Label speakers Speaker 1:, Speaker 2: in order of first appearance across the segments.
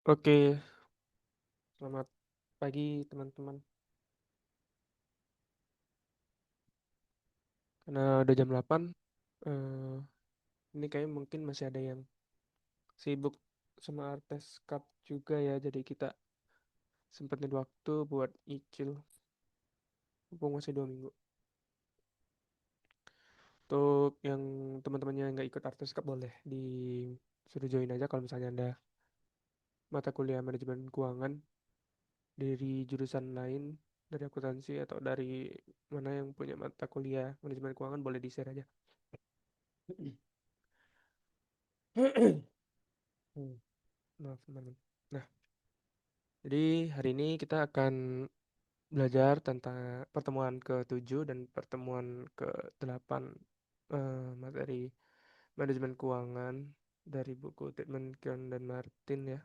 Speaker 1: Oke, selamat pagi teman-teman. Karena udah jam 8, eh, ini kayak mungkin masih ada yang sibuk sama artes cup juga ya. Jadi kita sempetin waktu buat icil. Mumpung masih 2 minggu. Untuk yang teman-temannya yang nggak ikut artes cup boleh disuruh join aja kalau misalnya ada mata kuliah manajemen keuangan dari jurusan lain, dari akuntansi atau dari mana yang punya mata kuliah manajemen keuangan boleh di-share aja. Hmm, maaf teman-teman. Nah, jadi hari ini kita akan belajar tentang pertemuan ke-7 dan pertemuan ke-8 materi manajemen keuangan dari buku Titman Keon dan Martin ya.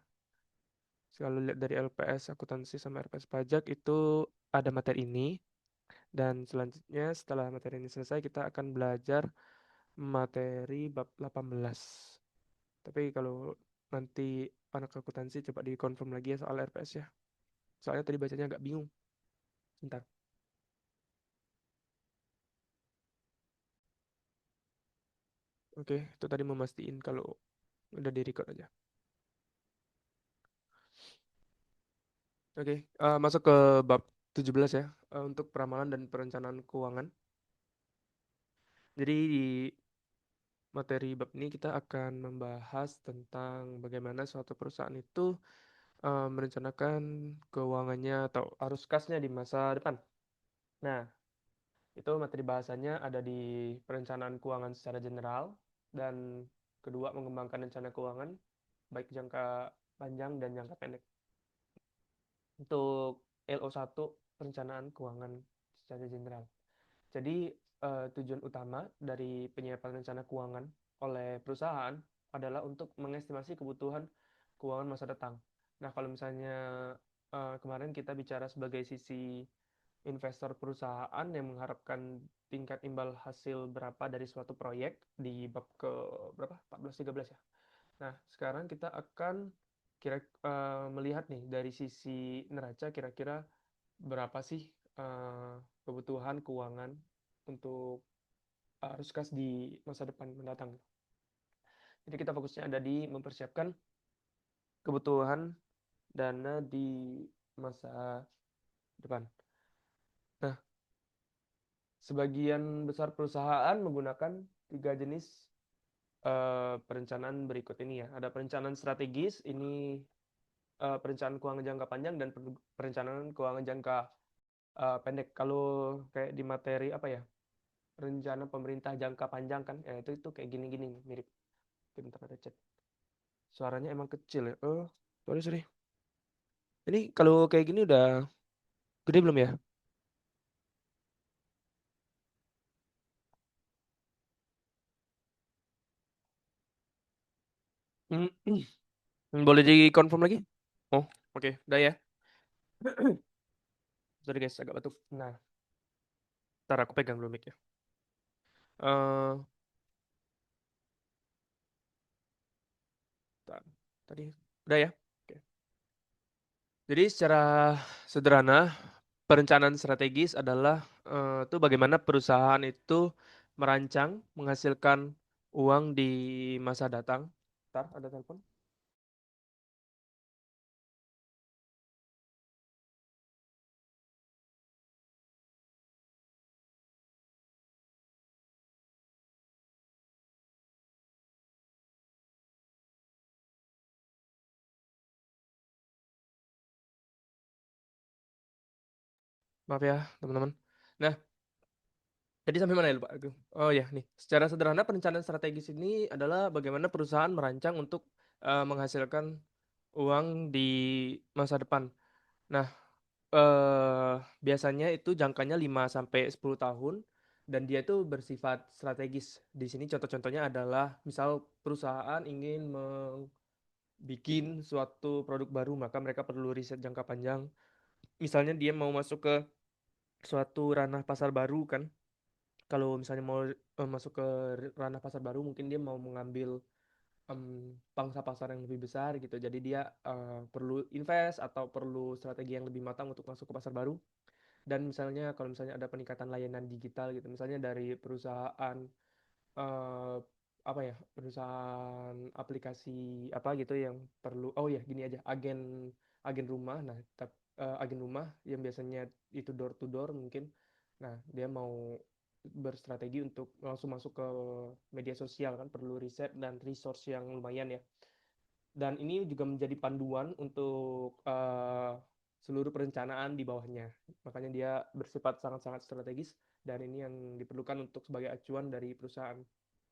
Speaker 1: Kalau lihat dari LPS akuntansi sama LPS pajak itu ada materi ini, dan selanjutnya setelah materi ini selesai kita akan belajar materi bab 18. Tapi kalau nanti anak akuntansi coba dikonfirm lagi ya soal RPS ya. Soalnya tadi bacanya agak bingung. Bentar. Oke, itu tadi memastikan kalau udah di record aja. Oke, masuk ke bab 17 ya, untuk peramalan dan perencanaan keuangan. Jadi di materi bab ini kita akan membahas tentang bagaimana suatu perusahaan itu merencanakan keuangannya atau arus kasnya di masa depan. Nah, itu materi bahasanya ada di perencanaan keuangan secara general, dan kedua mengembangkan rencana keuangan baik jangka panjang dan jangka pendek. Untuk LO1 perencanaan keuangan secara general. Jadi tujuan utama dari penyiapan rencana keuangan oleh perusahaan adalah untuk mengestimasi kebutuhan keuangan masa datang. Nah, kalau misalnya kemarin kita bicara sebagai sisi investor perusahaan yang mengharapkan tingkat imbal hasil berapa dari suatu proyek di bab ke berapa? 14 13 ya. Nah, sekarang kita akan melihat nih dari sisi neraca kira-kira berapa sih kebutuhan keuangan untuk arus kas di masa depan mendatang. Jadi kita fokusnya ada di mempersiapkan kebutuhan dana di masa depan. Nah, sebagian besar perusahaan menggunakan 3 jenis perencanaan berikut ini ya. Ada perencanaan strategis, ini perencanaan keuangan jangka panjang dan perencanaan keuangan jangka pendek. Kalau kayak di materi apa ya? Rencana pemerintah jangka panjang kan? Ya, itu kayak gini-gini mirip. Bentar ada chat. Suaranya emang kecil ya. Oh, sorry sorry. Ini kalau kayak gini udah gede belum ya? Hmm, boleh di-confirm lagi? Oh, oke. Udah ya. Sorry guys, agak batuk. Nah, ntar aku pegang dulu mic ya. Eh, Bentar. Tadi udah ya. Oke. Jadi secara sederhana, perencanaan strategis adalah tuh bagaimana perusahaan itu merancang menghasilkan uang di masa datang. Ntar ada telepon. Maaf ya, teman-teman. Nah, jadi sampai mana ya lupa aku? Oh ya, nih. Secara sederhana perencanaan strategis ini adalah bagaimana perusahaan merancang untuk menghasilkan uang di masa depan. Nah, biasanya itu jangkanya 5 sampai 10 tahun dan dia itu bersifat strategis. Di sini contoh-contohnya adalah misal perusahaan ingin membuat suatu produk baru, maka mereka perlu riset jangka panjang. Misalnya dia mau masuk ke suatu ranah pasar baru kan. Kalau misalnya mau masuk ke ranah pasar baru, mungkin dia mau mengambil pangsa pasar yang lebih besar gitu. Jadi dia perlu invest atau perlu strategi yang lebih matang untuk masuk ke pasar baru. Dan misalnya kalau misalnya ada peningkatan layanan digital gitu, misalnya dari perusahaan eh, apa ya, perusahaan aplikasi apa gitu yang perlu, oh ya gini aja, agen agen rumah. Nah, agen rumah yang biasanya itu door to door mungkin. Nah, dia mau berstrategi untuk langsung masuk ke media sosial kan perlu riset dan resource yang lumayan ya. Dan ini juga menjadi panduan untuk seluruh perencanaan di bawahnya. Makanya dia bersifat sangat-sangat strategis dan ini yang diperlukan untuk sebagai acuan dari perusahaan.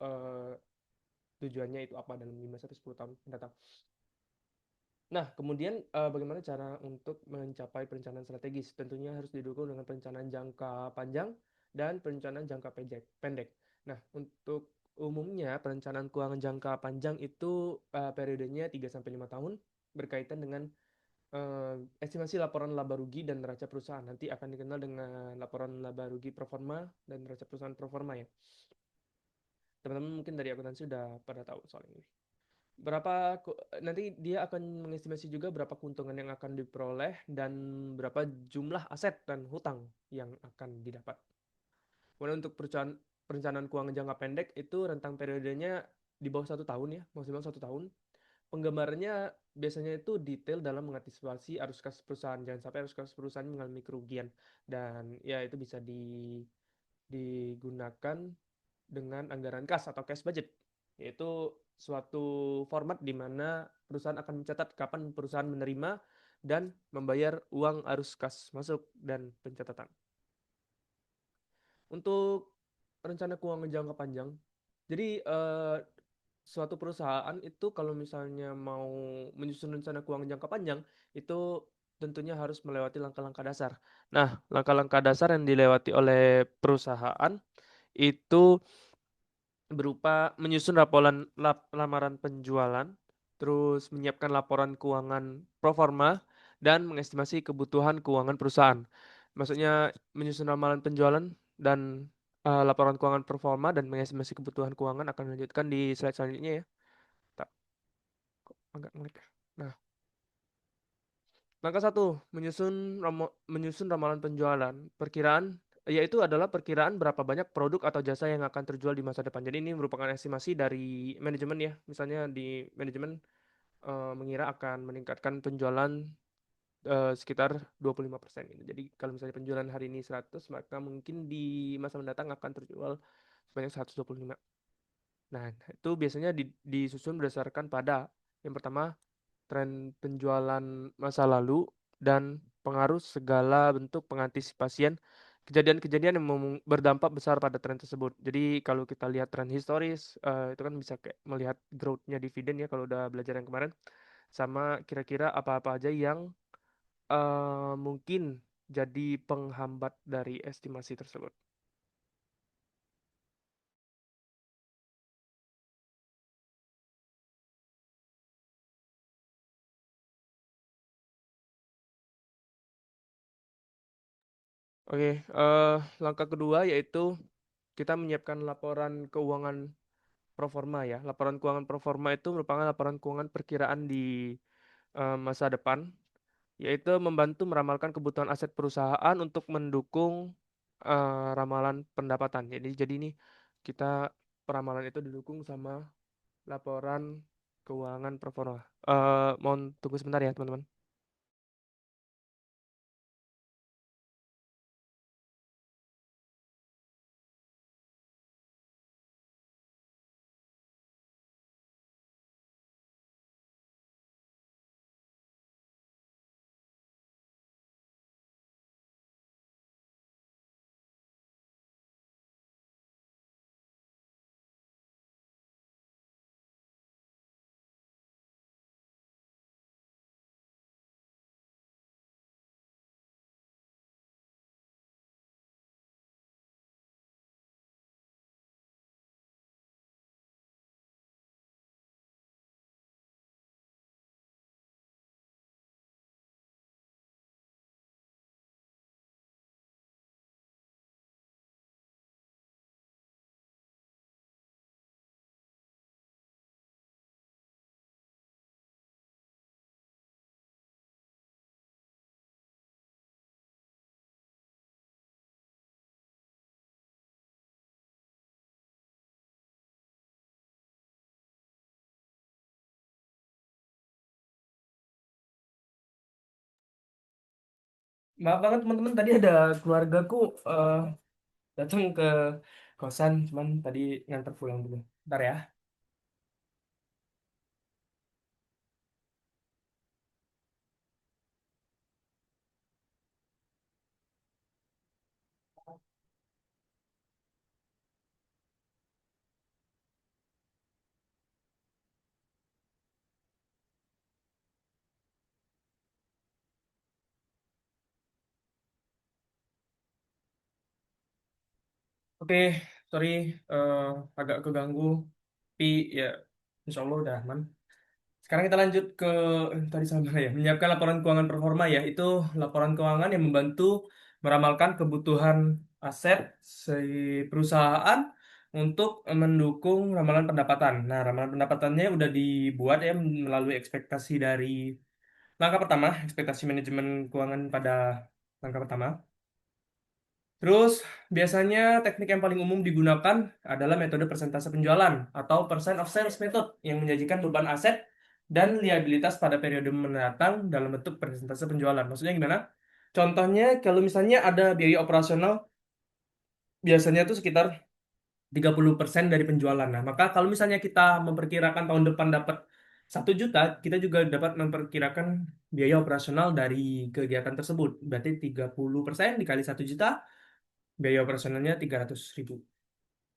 Speaker 1: Eh, Tujuannya itu apa dalam 5 sampai 10 tahun mendatang. Nah, kemudian bagaimana cara untuk mencapai perencanaan strategis? Tentunya harus didukung dengan perencanaan jangka panjang dan perencanaan jangka pendek. Nah, untuk umumnya perencanaan keuangan jangka panjang itu periodenya 3 sampai 5 tahun berkaitan dengan estimasi laporan laba rugi dan neraca perusahaan. Nanti akan dikenal dengan laporan laba rugi proforma dan neraca perusahaan proforma ya. Teman-teman mungkin dari akuntansi sudah pada tahu soal ini. Nanti dia akan mengestimasi juga berapa keuntungan yang akan diperoleh dan berapa jumlah aset dan hutang yang akan didapat. Kemudian untuk perencanaan keuangan jangka pendek itu rentang periodenya di bawah 1 tahun ya, maksimal 1 tahun. Penggambarannya biasanya itu detail dalam mengantisipasi arus kas perusahaan. Jangan sampai arus kas perusahaan mengalami kerugian. Dan ya itu bisa digunakan dengan anggaran kas atau cash budget, yaitu suatu format di mana perusahaan akan mencatat kapan perusahaan menerima dan membayar uang arus kas masuk dan pencatatan. Untuk rencana keuangan jangka panjang, jadi suatu perusahaan itu kalau misalnya mau menyusun rencana keuangan jangka panjang, itu tentunya harus melewati langkah-langkah dasar. Nah, langkah-langkah dasar yang dilewati oleh perusahaan itu berupa menyusun lamaran penjualan, terus menyiapkan laporan keuangan pro forma, dan mengestimasi kebutuhan keuangan perusahaan. Maksudnya menyusun ramalan penjualan dan laporan keuangan pro forma dan mengestimasi kebutuhan keuangan akan dilanjutkan di slide selanjutnya ya. Tak, kok agak ngelag ya. Nah, langkah satu, menyusun ramalan penjualan. Perkiraan yaitu adalah perkiraan berapa banyak produk atau jasa yang akan terjual di masa depan. Jadi ini merupakan estimasi dari manajemen ya. Misalnya di manajemen mengira akan meningkatkan penjualan sekitar 25% gitu. Jadi kalau misalnya penjualan hari ini 100, maka mungkin di masa mendatang akan terjual sebanyak 125. Nah, itu biasanya disusun berdasarkan pada yang pertama tren penjualan masa lalu, dan pengaruh segala bentuk pengantisipasian kejadian-kejadian yang berdampak besar pada tren tersebut. Jadi kalau kita lihat tren historis, itu kan bisa kayak melihat growth-nya dividen ya kalau udah belajar yang kemarin, sama kira-kira apa-apa aja yang mungkin jadi penghambat dari estimasi tersebut. Oke, langkah kedua yaitu kita menyiapkan laporan keuangan proforma ya. Laporan keuangan proforma itu merupakan laporan keuangan perkiraan di masa depan, yaitu membantu meramalkan kebutuhan aset perusahaan untuk mendukung ramalan pendapatan. Jadi ini kita peramalan itu didukung sama laporan keuangan proforma. Mohon tunggu sebentar ya teman-teman. Maaf banget teman-teman, tadi ada keluargaku eh, datang ke kosan, cuman tadi nganter pulang dulu. Bentar ya. Oke, sorry eh, agak keganggu, tapi ya insya Allah udah aman. Sekarang kita lanjut ke tadi sama ya, menyiapkan laporan keuangan performa ya. Itu laporan keuangan yang membantu meramalkan kebutuhan aset si perusahaan untuk mendukung ramalan pendapatan. Nah, ramalan pendapatannya udah dibuat ya melalui ekspektasi dari langkah pertama, ekspektasi manajemen keuangan pada langkah pertama. Terus, biasanya teknik yang paling umum digunakan adalah metode persentase penjualan atau percent of sales method yang menjanjikan beban aset dan liabilitas pada periode mendatang dalam bentuk persentase penjualan. Maksudnya gimana? Contohnya, kalau misalnya ada biaya operasional, biasanya itu sekitar 30% dari penjualan. Nah, maka kalau misalnya kita memperkirakan tahun depan dapat 1 juta, kita juga dapat memperkirakan biaya operasional dari kegiatan tersebut. Berarti 30% dikali 1 juta, biaya operasionalnya 300.000.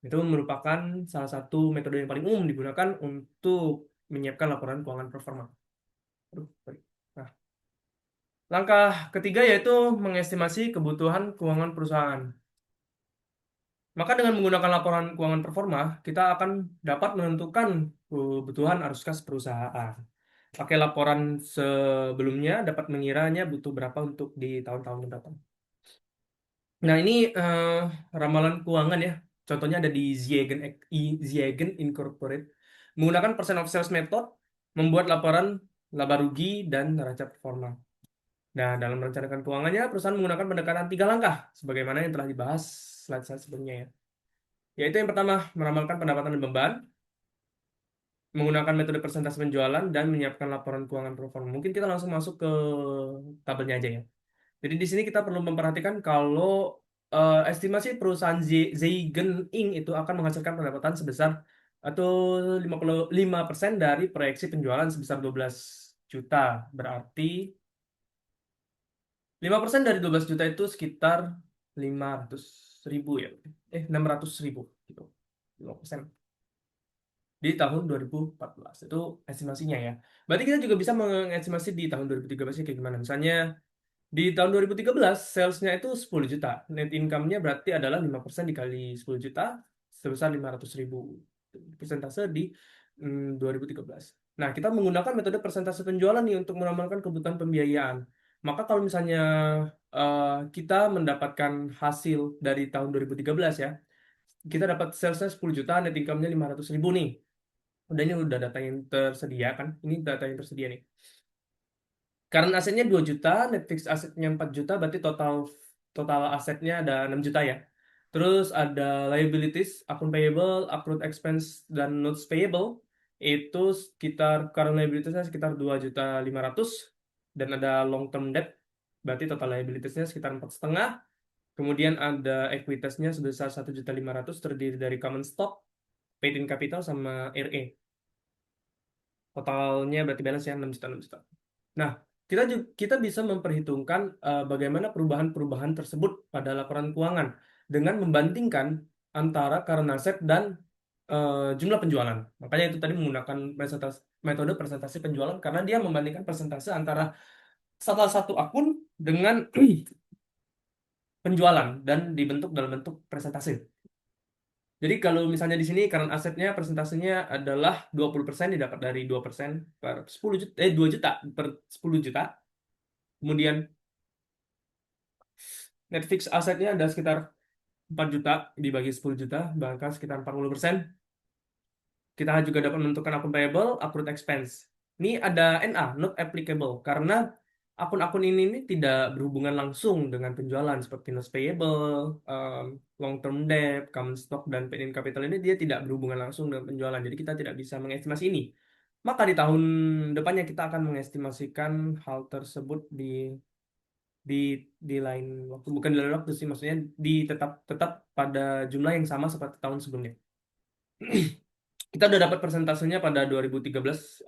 Speaker 1: Itu merupakan salah satu metode yang paling umum digunakan untuk menyiapkan laporan keuangan performa. Aduh, sorry. Nah, langkah ketiga yaitu mengestimasi kebutuhan keuangan perusahaan. Maka dengan menggunakan laporan keuangan performa, kita akan dapat menentukan kebutuhan arus kas perusahaan. Pakai laporan sebelumnya dapat mengiranya butuh berapa untuk di tahun-tahun mendatang. Nah, ini ramalan keuangan ya. Contohnya ada di Ziegen Incorporate. Menggunakan percent of sales method, membuat laporan laba rugi dan neraca performa. Nah, dalam merencanakan keuangannya, perusahaan menggunakan pendekatan 3 langkah, sebagaimana yang telah dibahas slide-slide sebelumnya ya. Yaitu yang pertama, meramalkan pendapatan dan beban, menggunakan metode persentase penjualan, dan menyiapkan laporan keuangan performa. Mungkin kita langsung masuk ke tabelnya aja ya. Jadi di sini kita perlu memperhatikan kalau estimasi perusahaan Zaigen Inc. itu akan menghasilkan pendapatan sebesar atau 55% dari proyeksi penjualan sebesar 12 juta. Berarti 5% dari 12 juta itu sekitar 500.000 ya. 600.000 gitu. 5% di tahun 2014. Itu estimasinya ya. Berarti kita juga bisa mengestimasi di tahun 2013 kayak gimana. Misalnya di tahun 2013, salesnya itu 10 juta. Net income-nya berarti adalah 5% dikali 10 juta, sebesar 500.000. Persentase di 2013. Nah, kita menggunakan metode persentase penjualan nih untuk meramalkan kebutuhan pembiayaan. Maka kalau misalnya kita mendapatkan hasil dari tahun 2013 ya, kita dapat salesnya 10 juta, net income-nya 500.000 nih. Ini udah data yang tersedia kan? Ini data yang tersedia nih. Karena asetnya 2 juta, net fixed asetnya 4 juta, berarti total total asetnya ada 6 juta ya. Terus ada liabilities, akun payable, accrued expense, dan notes payable. Itu sekitar, current liabilitiesnya sekitar 2.500.000. Dan ada long term debt, berarti total liabilitiesnya sekitar 4,5. Kemudian ada equitasnya sebesar 1.500.000, terdiri dari common stock, paid in capital, sama RA. Totalnya berarti balance ya 6 juta, 6 juta. Nah, kita bisa memperhitungkan bagaimana perubahan-perubahan tersebut pada laporan keuangan dengan membandingkan antara current asset dan jumlah penjualan. Makanya itu tadi menggunakan metode presentasi penjualan karena dia membandingkan persentase antara salah satu akun dengan penjualan dan dibentuk dalam bentuk presentase. Jadi kalau misalnya di sini current asetnya persentasenya adalah 20% didapat dari 2% per 10 juta, 2 juta per 10 juta. Kemudian net fixed asetnya ada sekitar 4 juta dibagi 10 juta, bahkan sekitar 40%. Kita juga dapat menentukan akun payable, accrued expense. Ini ada NA, not applicable, karena akun-akun ini tidak berhubungan langsung dengan penjualan seperti notes payable, long term debt, common stock, dan paid in capital ini dia tidak berhubungan langsung dengan penjualan. Jadi kita tidak bisa mengestimasi ini. Maka di tahun depannya kita akan mengestimasikan hal tersebut di di lain waktu, bukan di lain waktu sih, maksudnya di tetap tetap pada jumlah yang sama seperti tahun sebelumnya. Kita udah dapat persentasenya pada 2013,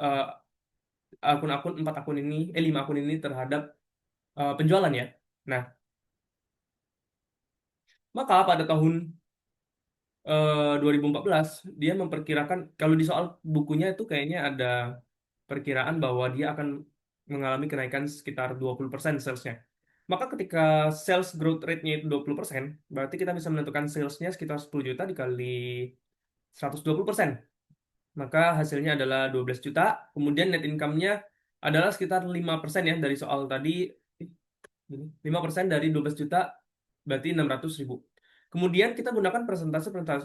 Speaker 1: akun-akun 4 akun ini 5 akun ini terhadap penjualan ya. Nah, maka pada tahun 2014 dia memperkirakan, kalau di soal bukunya itu kayaknya ada perkiraan bahwa dia akan mengalami kenaikan sekitar 20% salesnya. Maka ketika sales growth rate-nya itu 20%, berarti kita bisa menentukan salesnya sekitar 10 juta dikali 120%. Maka hasilnya adalah 12 juta. Kemudian net income-nya adalah sekitar 5% ya dari soal tadi. 5% dari 12 juta berarti 600.000. Kemudian kita gunakan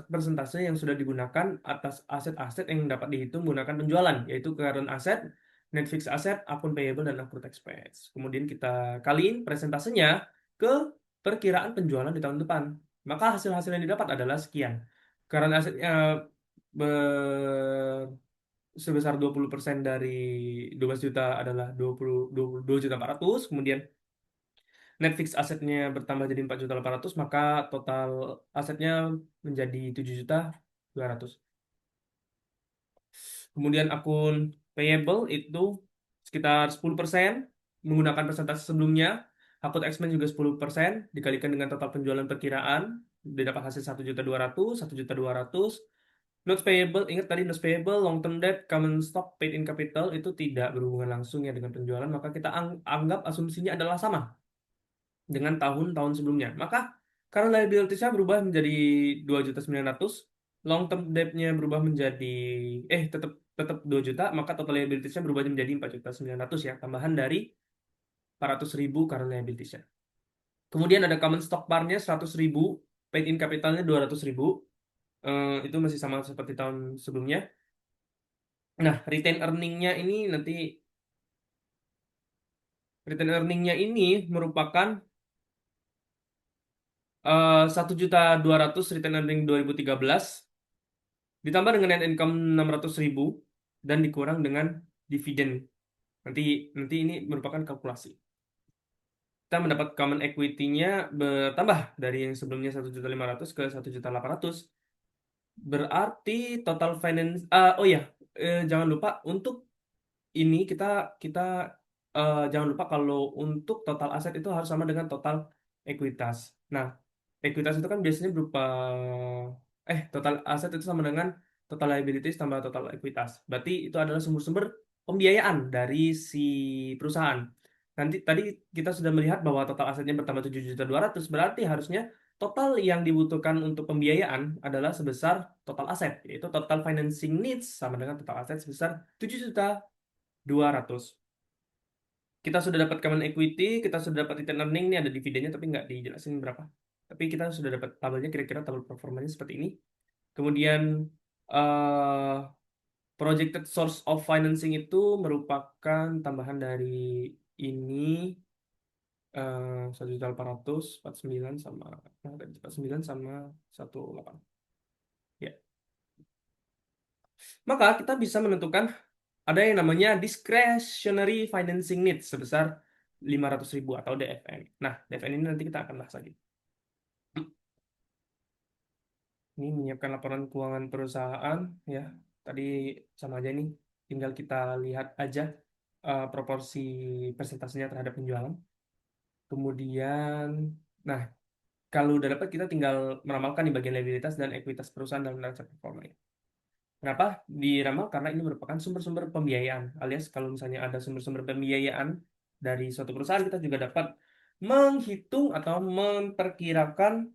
Speaker 1: persentase yang sudah digunakan atas aset-aset yang dapat dihitung menggunakan penjualan, yaitu current asset, net fixed asset, akun payable, dan accrued expense. Kemudian kita kaliin presentasenya ke perkiraan penjualan di tahun depan. Maka hasil-hasil yang didapat adalah sekian. Current assetnya sebesar 20% dari 12 juta adalah 22 juta 400. Kemudian net fixed asetnya bertambah jadi 4.800.000, maka total asetnya menjadi 7.200.000. Kemudian akun payable itu sekitar 10% menggunakan persentase sebelumnya. Akun expense juga 10% dikalikan dengan total penjualan perkiraan, didapat hasil 1.200.000, 1.200.000. Notes payable, ingat tadi notes payable, long term debt, common stock, paid in capital itu tidak berhubungan langsung ya dengan penjualan, maka kita anggap asumsinya adalah sama dengan tahun-tahun sebelumnya. Maka karena liabilities-nya berubah menjadi 2.900.000, long term debt-nya berubah menjadi tetap tetap 2 juta, maka total liabilities-nya berubah menjadi 4.900.000 ya, tambahan dari 400.000 karena liabilities-nya. Kemudian ada common stock bar-nya 100.000, paid in capital-nya 200.000. Itu masih sama seperti tahun sebelumnya. Nah, retain earning-nya ini merupakan 1.200.000 return earning 2013 ditambah dengan net income 600.000 dan dikurang dengan dividen. Nanti nanti ini merupakan kalkulasi. Kita mendapat common equity-nya bertambah dari yang sebelumnya 1.500.000 ke 1.800.000. Berarti total finance, oh ya, jangan lupa untuk ini kita kita jangan lupa kalau untuk total aset itu harus sama dengan total ekuitas. Nah, ekuitas itu kan biasanya berupa total aset itu sama dengan total liabilities tambah total ekuitas. Berarti itu adalah sumber-sumber pembiayaan dari si perusahaan. Nanti tadi kita sudah melihat bahwa total asetnya bertambah 7.200.000, berarti harusnya total yang dibutuhkan untuk pembiayaan adalah sebesar total aset, yaitu total financing needs sama dengan total aset sebesar 7.200.000. Kita sudah dapat common equity, kita sudah dapat return earning, ini ada dividennya tapi nggak dijelasin berapa. Tapi kita sudah dapat tabelnya, kira-kira tabel performanya seperti ini. Kemudian eh projected source of financing itu merupakan tambahan dari ini 1.800.000, 49 sama 49 sama 18. Ya. Maka kita bisa menentukan ada yang namanya discretionary financing needs sebesar 500.000 atau DFN. Nah, DFN ini nanti kita akan bahas lagi. Ini menyiapkan laporan keuangan perusahaan ya. Tadi sama aja nih. Tinggal kita lihat aja proporsi persentasenya terhadap penjualan. Kemudian, nah, kalau udah dapat kita tinggal meramalkan di bagian liabilitas dan ekuitas perusahaan dalam neraca performa. Kenapa diramal? Karena ini merupakan sumber-sumber pembiayaan. Alias kalau misalnya ada sumber-sumber pembiayaan dari suatu perusahaan, kita juga dapat menghitung atau memperkirakan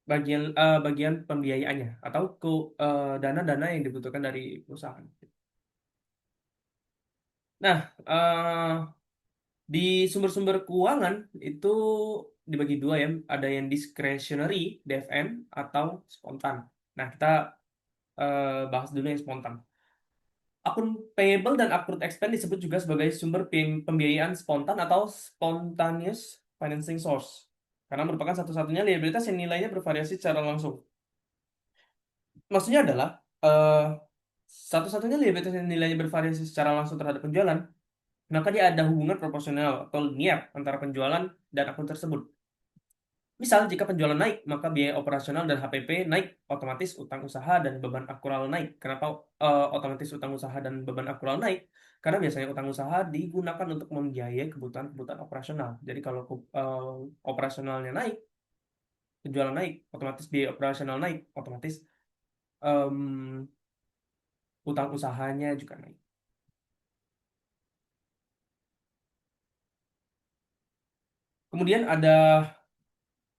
Speaker 1: bagian pembiayaannya atau dana-dana yang dibutuhkan dari perusahaan. Nah, di sumber-sumber keuangan itu dibagi dua ya, ada yang discretionary (DFN) atau spontan. Nah, kita bahas dulu yang spontan. Akun payable dan accrued expense disebut juga sebagai sumber pembiayaan spontan atau spontaneous financing source, karena merupakan satu-satunya liabilitas yang nilainya bervariasi secara langsung. Maksudnya adalah satu-satunya liabilitas yang nilainya bervariasi secara langsung terhadap penjualan maka dia ada hubungan proporsional atau linear antara penjualan dan akun tersebut. Misal, jika penjualan naik, maka biaya operasional dan HPP naik, otomatis utang usaha dan beban akrual naik. Kenapa otomatis utang usaha dan beban akrual naik? Karena biasanya utang usaha digunakan untuk membiayai kebutuhan-kebutuhan operasional. Jadi kalau operasionalnya naik, penjualan naik, otomatis biaya operasional naik, otomatis em, utang usahanya juga naik. Kemudian ada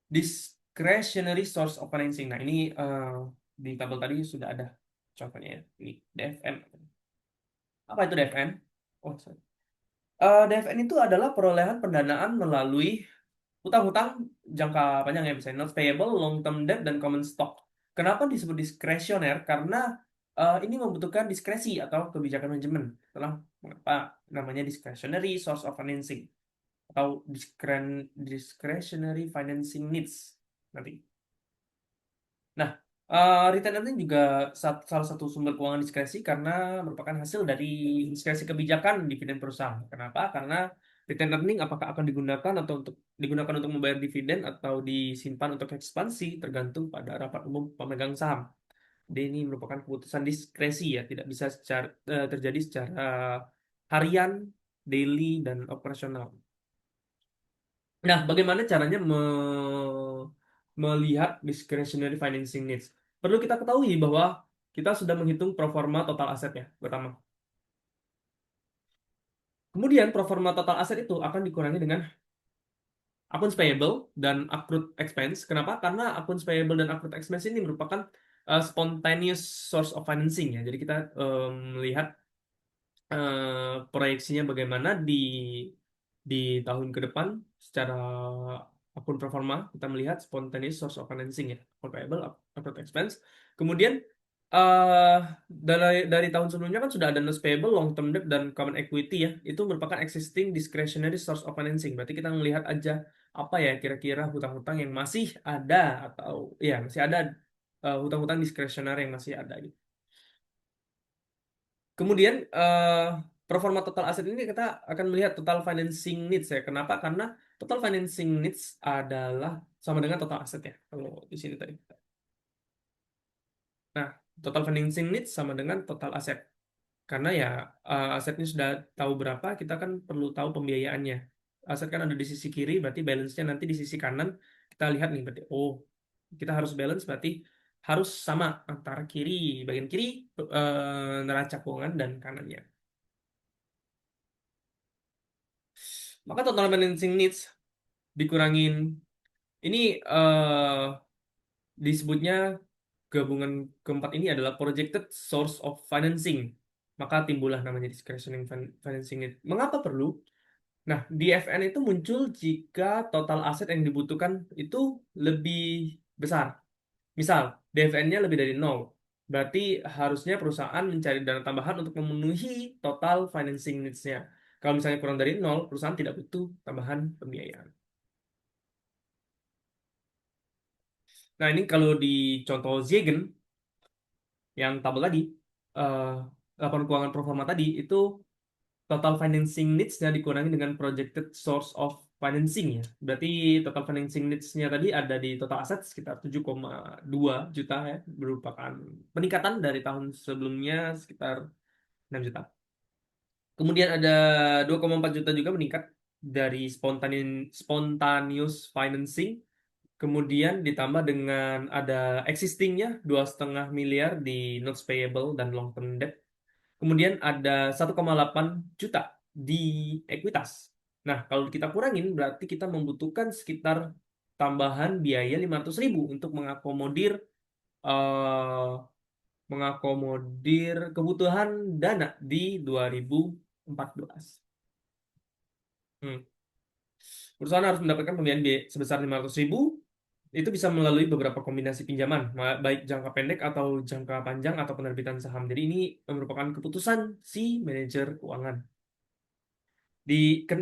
Speaker 1: discretionary source of financing. Nah, ini di tabel tadi sudah ada contohnya ya. Ini DFN. Apa itu DFN? Oh, sorry. DFN itu adalah perolehan pendanaan melalui hutang-hutang jangka panjang ya, misalnya notes payable, long term debt, dan common stock. Kenapa disebut diskresioner? Karena ini membutuhkan diskresi atau kebijakan manajemen. Itulah mengapa namanya discretionary source of financing atau discretionary financing needs nanti. Nah, return earning juga salah satu sumber keuangan diskresi karena merupakan hasil dari diskresi kebijakan dividen perusahaan. Kenapa? Karena return earning apakah akan digunakan atau digunakan untuk membayar dividen atau disimpan untuk ekspansi tergantung pada rapat umum pemegang saham. Jadi ini merupakan keputusan diskresi ya, tidak bisa terjadi secara harian, daily, dan operasional. Nah, bagaimana caranya melihat discretionary financing needs? Perlu kita ketahui bahwa kita sudah menghitung pro forma total aset ya, pertama. Kemudian pro forma total aset itu akan dikurangi dengan accounts payable dan accrued expense. Kenapa? Karena accounts payable dan accrued expense ini merupakan spontaneous source of financing ya. Jadi kita melihat proyeksinya bagaimana di tahun ke depan secara akun performa kita melihat spontaneous source of financing ya, account payable, accrued expense. Kemudian eh dari tahun sebelumnya kan sudah ada notes payable, long term debt, dan common equity ya. Itu merupakan existing discretionary source of financing. Berarti kita melihat aja apa ya kira-kira hutang-hutang yang masih ada atau ya masih ada hutang-hutang discretionary yang masih ada gitu. Kemudian performa total aset ini kita akan melihat total financing needs ya. Kenapa? Karena total financing needs adalah sama dengan total aset ya. Kalau di sini tadi. Nah, total financing needs sama dengan total aset. Karena ya asetnya sudah tahu berapa, kita kan perlu tahu pembiayaannya. Aset kan ada di sisi kiri, berarti balance-nya nanti di sisi kanan. Kita lihat nih, berarti oh kita harus balance, berarti harus sama antara bagian kiri neraca keuangan dan kanannya. Maka total financing needs dikurangin ini disebutnya gabungan keempat ini adalah projected source of financing. Maka timbullah namanya discretionary financing need. Mengapa perlu? Nah, DFN itu muncul jika total aset yang dibutuhkan itu lebih besar. Misal, DFN-nya lebih dari nol. Berarti harusnya perusahaan mencari dana tambahan untuk memenuhi total financing needs-nya. Kalau misalnya kurang dari nol, perusahaan tidak butuh tambahan pembiayaan. Nah, ini kalau di contoh Ziegen, yang tabel tadi, eh, laporan keuangan pro forma tadi, itu total financing needs-nya dikurangi dengan projected source of financing ya. Berarti total financing needs-nya tadi ada di total aset sekitar 7,2 juta ya, merupakan peningkatan dari tahun sebelumnya sekitar 6 juta. Kemudian ada 2,4 juta juga meningkat dari spontaneous financing. Kemudian ditambah dengan ada existingnya 2,5 miliar di notes payable dan long term debt. Kemudian ada 1,8 juta di ekuitas. Nah, kalau kita kurangin berarti kita membutuhkan sekitar tambahan biaya 500.000 untuk eh, mengakomodir kebutuhan dana di 2014. Hmm. Perusahaan harus mendapatkan pembiayaan sebesar 500.000. Itu bisa melalui beberapa kombinasi pinjaman, baik jangka pendek atau jangka panjang atau penerbitan saham. Jadi ini merupakan keputusan si manajer keuangan.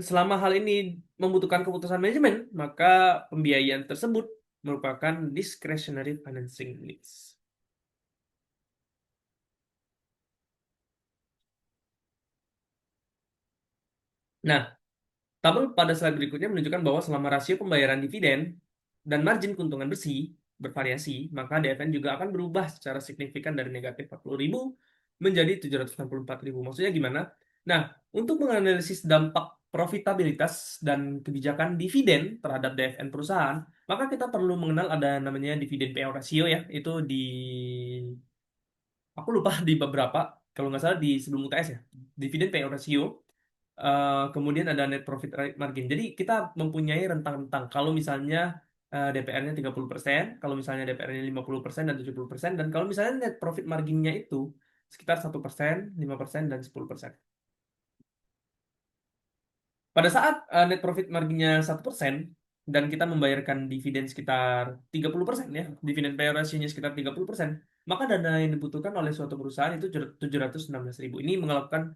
Speaker 1: Selama hal ini membutuhkan keputusan manajemen, maka pembiayaan tersebut merupakan discretionary financing needs. Nah, tabel pada slide berikutnya menunjukkan bahwa selama rasio pembayaran dividen dan margin keuntungan bersih bervariasi, maka DFN juga akan berubah secara signifikan dari negatif 40.000 menjadi 764.000. Maksudnya gimana? Nah, untuk menganalisis dampak profitabilitas dan kebijakan dividen terhadap DFN perusahaan, maka kita perlu mengenal ada namanya dividen payout ratio ya. Itu aku lupa di beberapa, kalau nggak salah di sebelum UTS ya. Dividen payout ratio. Kemudian ada net profit margin. Jadi kita mempunyai rentang-rentang. Kalau misalnya DPR-nya 30%, kalau misalnya DPR-nya 50% dan 70%, dan kalau misalnya net profit marginnya itu sekitar 1%, 5%, dan 10%. Pada saat net profit marginnya 1% dan kita membayarkan dividen sekitar 30% ya, dividen payout ratio-nya sekitar 30%, maka dana yang dibutuhkan oleh suatu perusahaan itu 716.000. Ini melakukan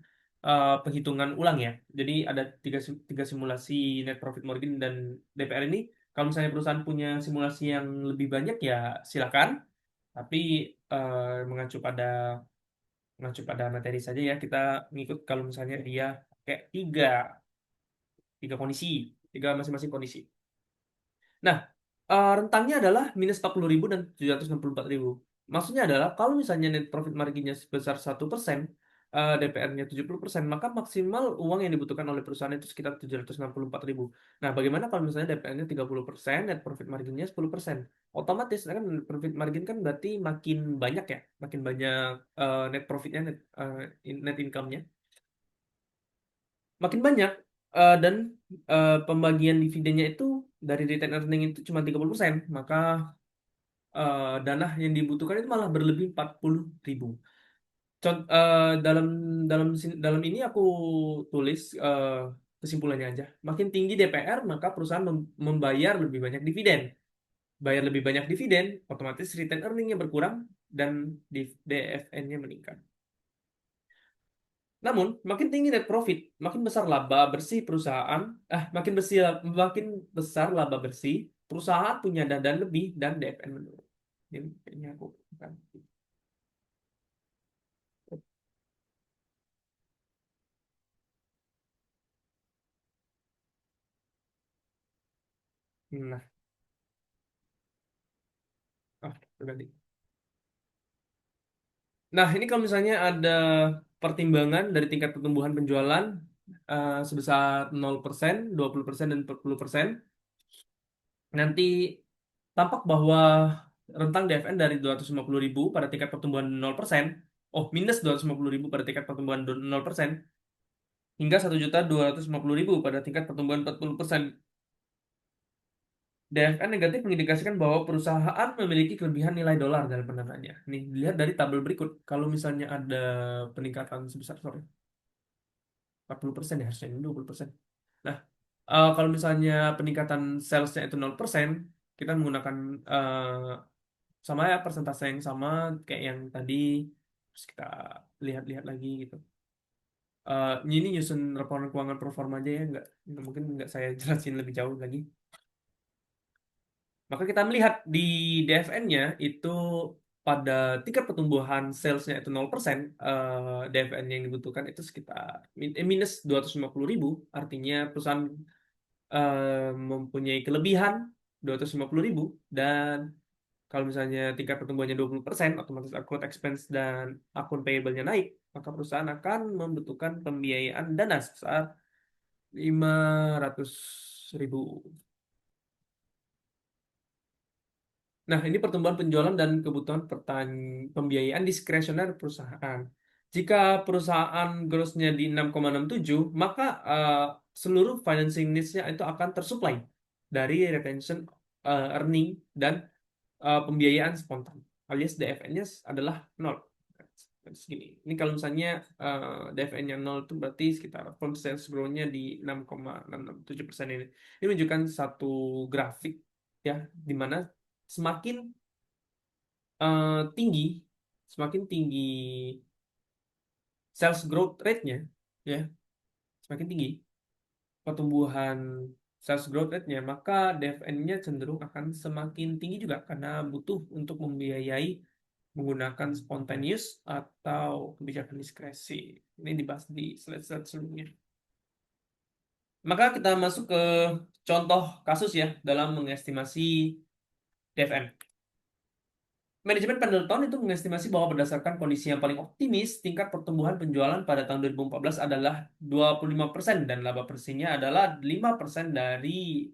Speaker 1: penghitungan ulang ya. Jadi ada tiga simulasi net profit margin dan DPR ini. Kalau misalnya perusahaan punya simulasi yang lebih banyak ya silakan. Tapi mengacu pada materi saja ya, kita ngikut kalau misalnya dia kayak tiga kondisi, tiga masing-masing kondisi. Nah, rentangnya adalah minus 40.000 dan 764.000. Maksudnya adalah kalau misalnya net profit marginnya sebesar 1%, DPR-nya 70%, maka maksimal uang yang dibutuhkan oleh perusahaan itu sekitar 764.000. Nah, bagaimana kalau misalnya DPR-nya 30%, net profit marginnya 10%? Otomatis kan profit margin kan berarti makin banyak ya, makin banyak net profitnya, net income-nya makin banyak, dan pembagian dividennya itu dari return earning itu cuma 30%, maka dana yang dibutuhkan itu malah berlebih 40.000. Dalam dalam ini aku tulis kesimpulannya aja. Makin tinggi DPR, maka perusahaan membayar lebih banyak dividen. Bayar lebih banyak dividen, otomatis return earning-nya berkurang dan DFN-nya meningkat. Namun, makin tinggi net profit, makin besar laba bersih perusahaan, makin besar laba bersih, perusahaan punya dana lebih dan DFN menurun. Ini kayaknya aku bukan. Nah, berganti. Nah, ini kalau misalnya ada pertimbangan dari tingkat pertumbuhan penjualan sebesar 0%, 20%, dan 40%, nanti tampak bahwa rentang DFN dari 250.000 pada tingkat pertumbuhan 0%, minus 250.000 pada tingkat pertumbuhan 0%, hingga 1.250.000 pada tingkat pertumbuhan 40%. DFN negatif mengindikasikan bahwa perusahaan memiliki kelebihan nilai dolar dalam pendanaannya. Nih, dilihat dari tabel berikut. Kalau misalnya ada peningkatan sebesar, sorry, 40% ya, harusnya ini 20%. Nah, kalau misalnya peningkatan salesnya itu 0%, kita menggunakan sama ya persentase yang sama kayak yang tadi. Terus kita lihat-lihat lagi gitu. Ini nyusun laporan keuangan pro forma aja ya, mungkin nggak saya jelasin lebih jauh lagi. Maka kita melihat di DFN-nya itu pada tingkat pertumbuhan salesnya itu 0%, DFN yang dibutuhkan itu sekitar minus 250.000, artinya perusahaan mempunyai kelebihan 250.000, dan kalau misalnya tingkat pertumbuhannya 20%, otomatis accrued expense dan akun payable-nya naik, maka perusahaan akan membutuhkan pembiayaan dana sebesar 500.000. Nah, ini pertumbuhan penjualan dan kebutuhan pembiayaan diskresioner perusahaan. Jika perusahaan gross-nya di 6,67, maka seluruh financing needs-nya itu akan tersuplai dari retention earning dan pembiayaan spontan. Alias DFN-nya adalah 0. Segini. Ini kalau misalnya DFN-nya 0 itu berarti sekitar fund sales growth-nya di 6,667% ini. Ini menunjukkan satu grafik ya, di mana semakin tinggi, semakin tinggi sales growth rate-nya, ya, semakin tinggi pertumbuhan sales growth rate-nya, maka DFN-nya cenderung akan semakin tinggi juga karena butuh untuk membiayai menggunakan spontaneous atau kebijakan diskresi. Ini dibahas di slide-slide sebelumnya. Maka kita masuk ke contoh kasus ya dalam mengestimasi DFN. Manajemen Pendleton itu mengestimasi bahwa berdasarkan kondisi yang paling optimis, tingkat pertumbuhan penjualan pada tahun 2014 adalah 25% dan laba bersihnya adalah 5% dari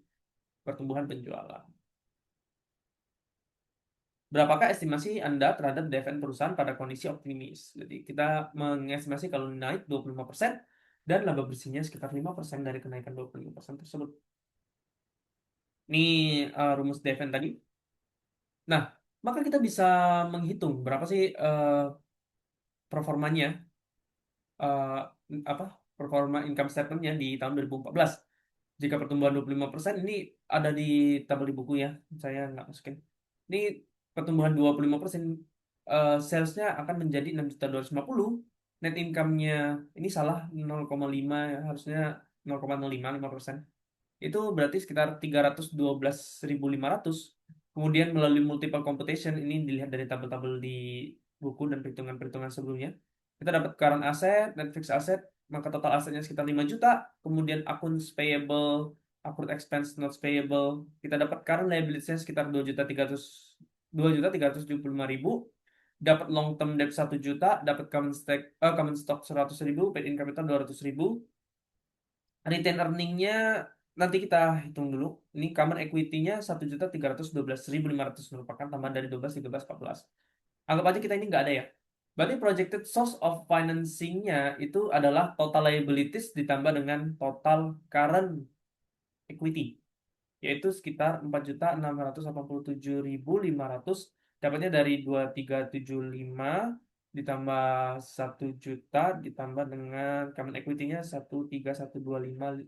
Speaker 1: pertumbuhan penjualan. Berapakah estimasi Anda terhadap DFN perusahaan pada kondisi optimis? Jadi kita mengestimasi kalau naik 25% dan laba bersihnya sekitar 5% dari kenaikan 25% tersebut. Ini rumus DFN tadi. Nah, maka kita bisa menghitung berapa sih performanya, eh, apa performa income statementnya di tahun 2014. Jika pertumbuhan 25% ini ada di tabel di buku ya, saya nggak masukin. Ini pertumbuhan 25%, salesnya akan menjadi 6.250. Net income-nya ini salah 0,5 ya, harusnya 0,055%. Itu berarti sekitar 312.500. Kemudian melalui multiple computation, ini dilihat dari tabel-tabel di buku dan perhitungan-perhitungan sebelumnya. Kita dapat current asset, net fixed asset, maka total asetnya sekitar 5 juta. Kemudian accounts payable, accrued expense not payable. Kita dapat current liabilities-nya sekitar 2.375.000. Dapat long term debt 1 juta, dapat common stock 100.000, paid in capital 200.000. Retain earning-nya nanti kita hitung dulu. Ini common equity-nya 1.312.500 merupakan tambahan dari 12, 13, 14. Anggap aja kita ini nggak ada ya. Berarti projected source of financing-nya itu adalah total liabilities ditambah dengan total current equity, yaitu sekitar 4.687.500. Dapatnya dari 2.375 ditambah 1 juta ditambah dengan common equity-nya 1.312.500.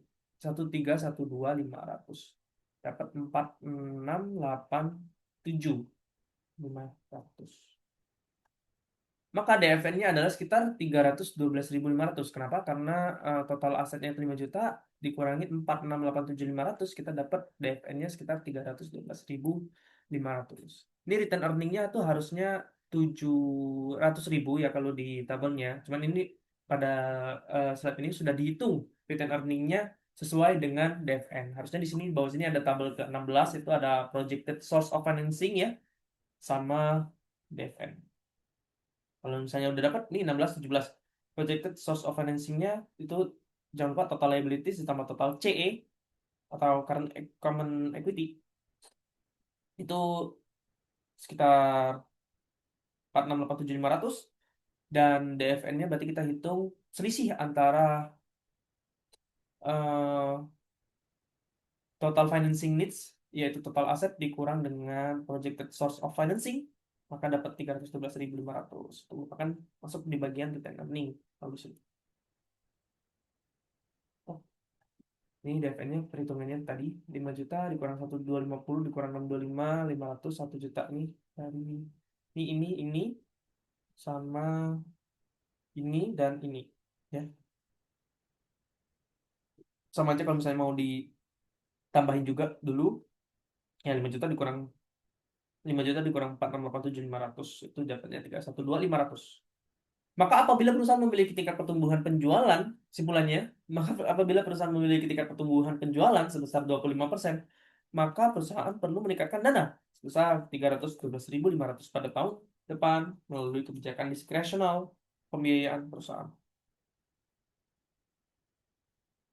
Speaker 1: Dapat 4.687.500. Maka DFN-nya adalah sekitar 312.500. Kenapa? Karena total asetnya 5 juta dikurangi 468.700, kita dapat DFN-nya sekitar 312.500. Ini return earning-nya tuh harusnya 700.000 ya kalau di tabelnya. Cuman ini pada slide ini sudah dihitung return earning-nya sesuai dengan DFN. Harusnya di sini bawah sini ada tabel ke-16, itu ada projected source of financing ya sama DFN. Kalau misalnya udah dapat nih 16, 17 projected source of financing-nya itu, jangan lupa total liabilities ditambah total CE atau current common equity itu sekitar 4.687.500, dan DFN-nya berarti kita hitung selisih antara eh, total financing needs, yaitu total aset dikurang dengan projected source of financing, maka dapat 312.500. Itu merupakan masuk di bagian return earning. Lalu ini DFN-nya perhitungannya tadi 5 juta dikurang 1.250 dikurang 625 500 1 juta nih dari ini sama ini dan ini ya. Sama aja kalau misalnya mau ditambahin juga dulu ya, 5 juta dikurang 5 juta dikurang 4.687.500 itu dapatnya 312.500. Maka apabila perusahaan memiliki tingkat pertumbuhan penjualan, simpulannya, maka apabila perusahaan memiliki tingkat pertumbuhan penjualan sebesar 25%, maka perusahaan perlu meningkatkan dana sebesar 312.500 pada tahun depan melalui kebijakan diskresional pembiayaan perusahaan.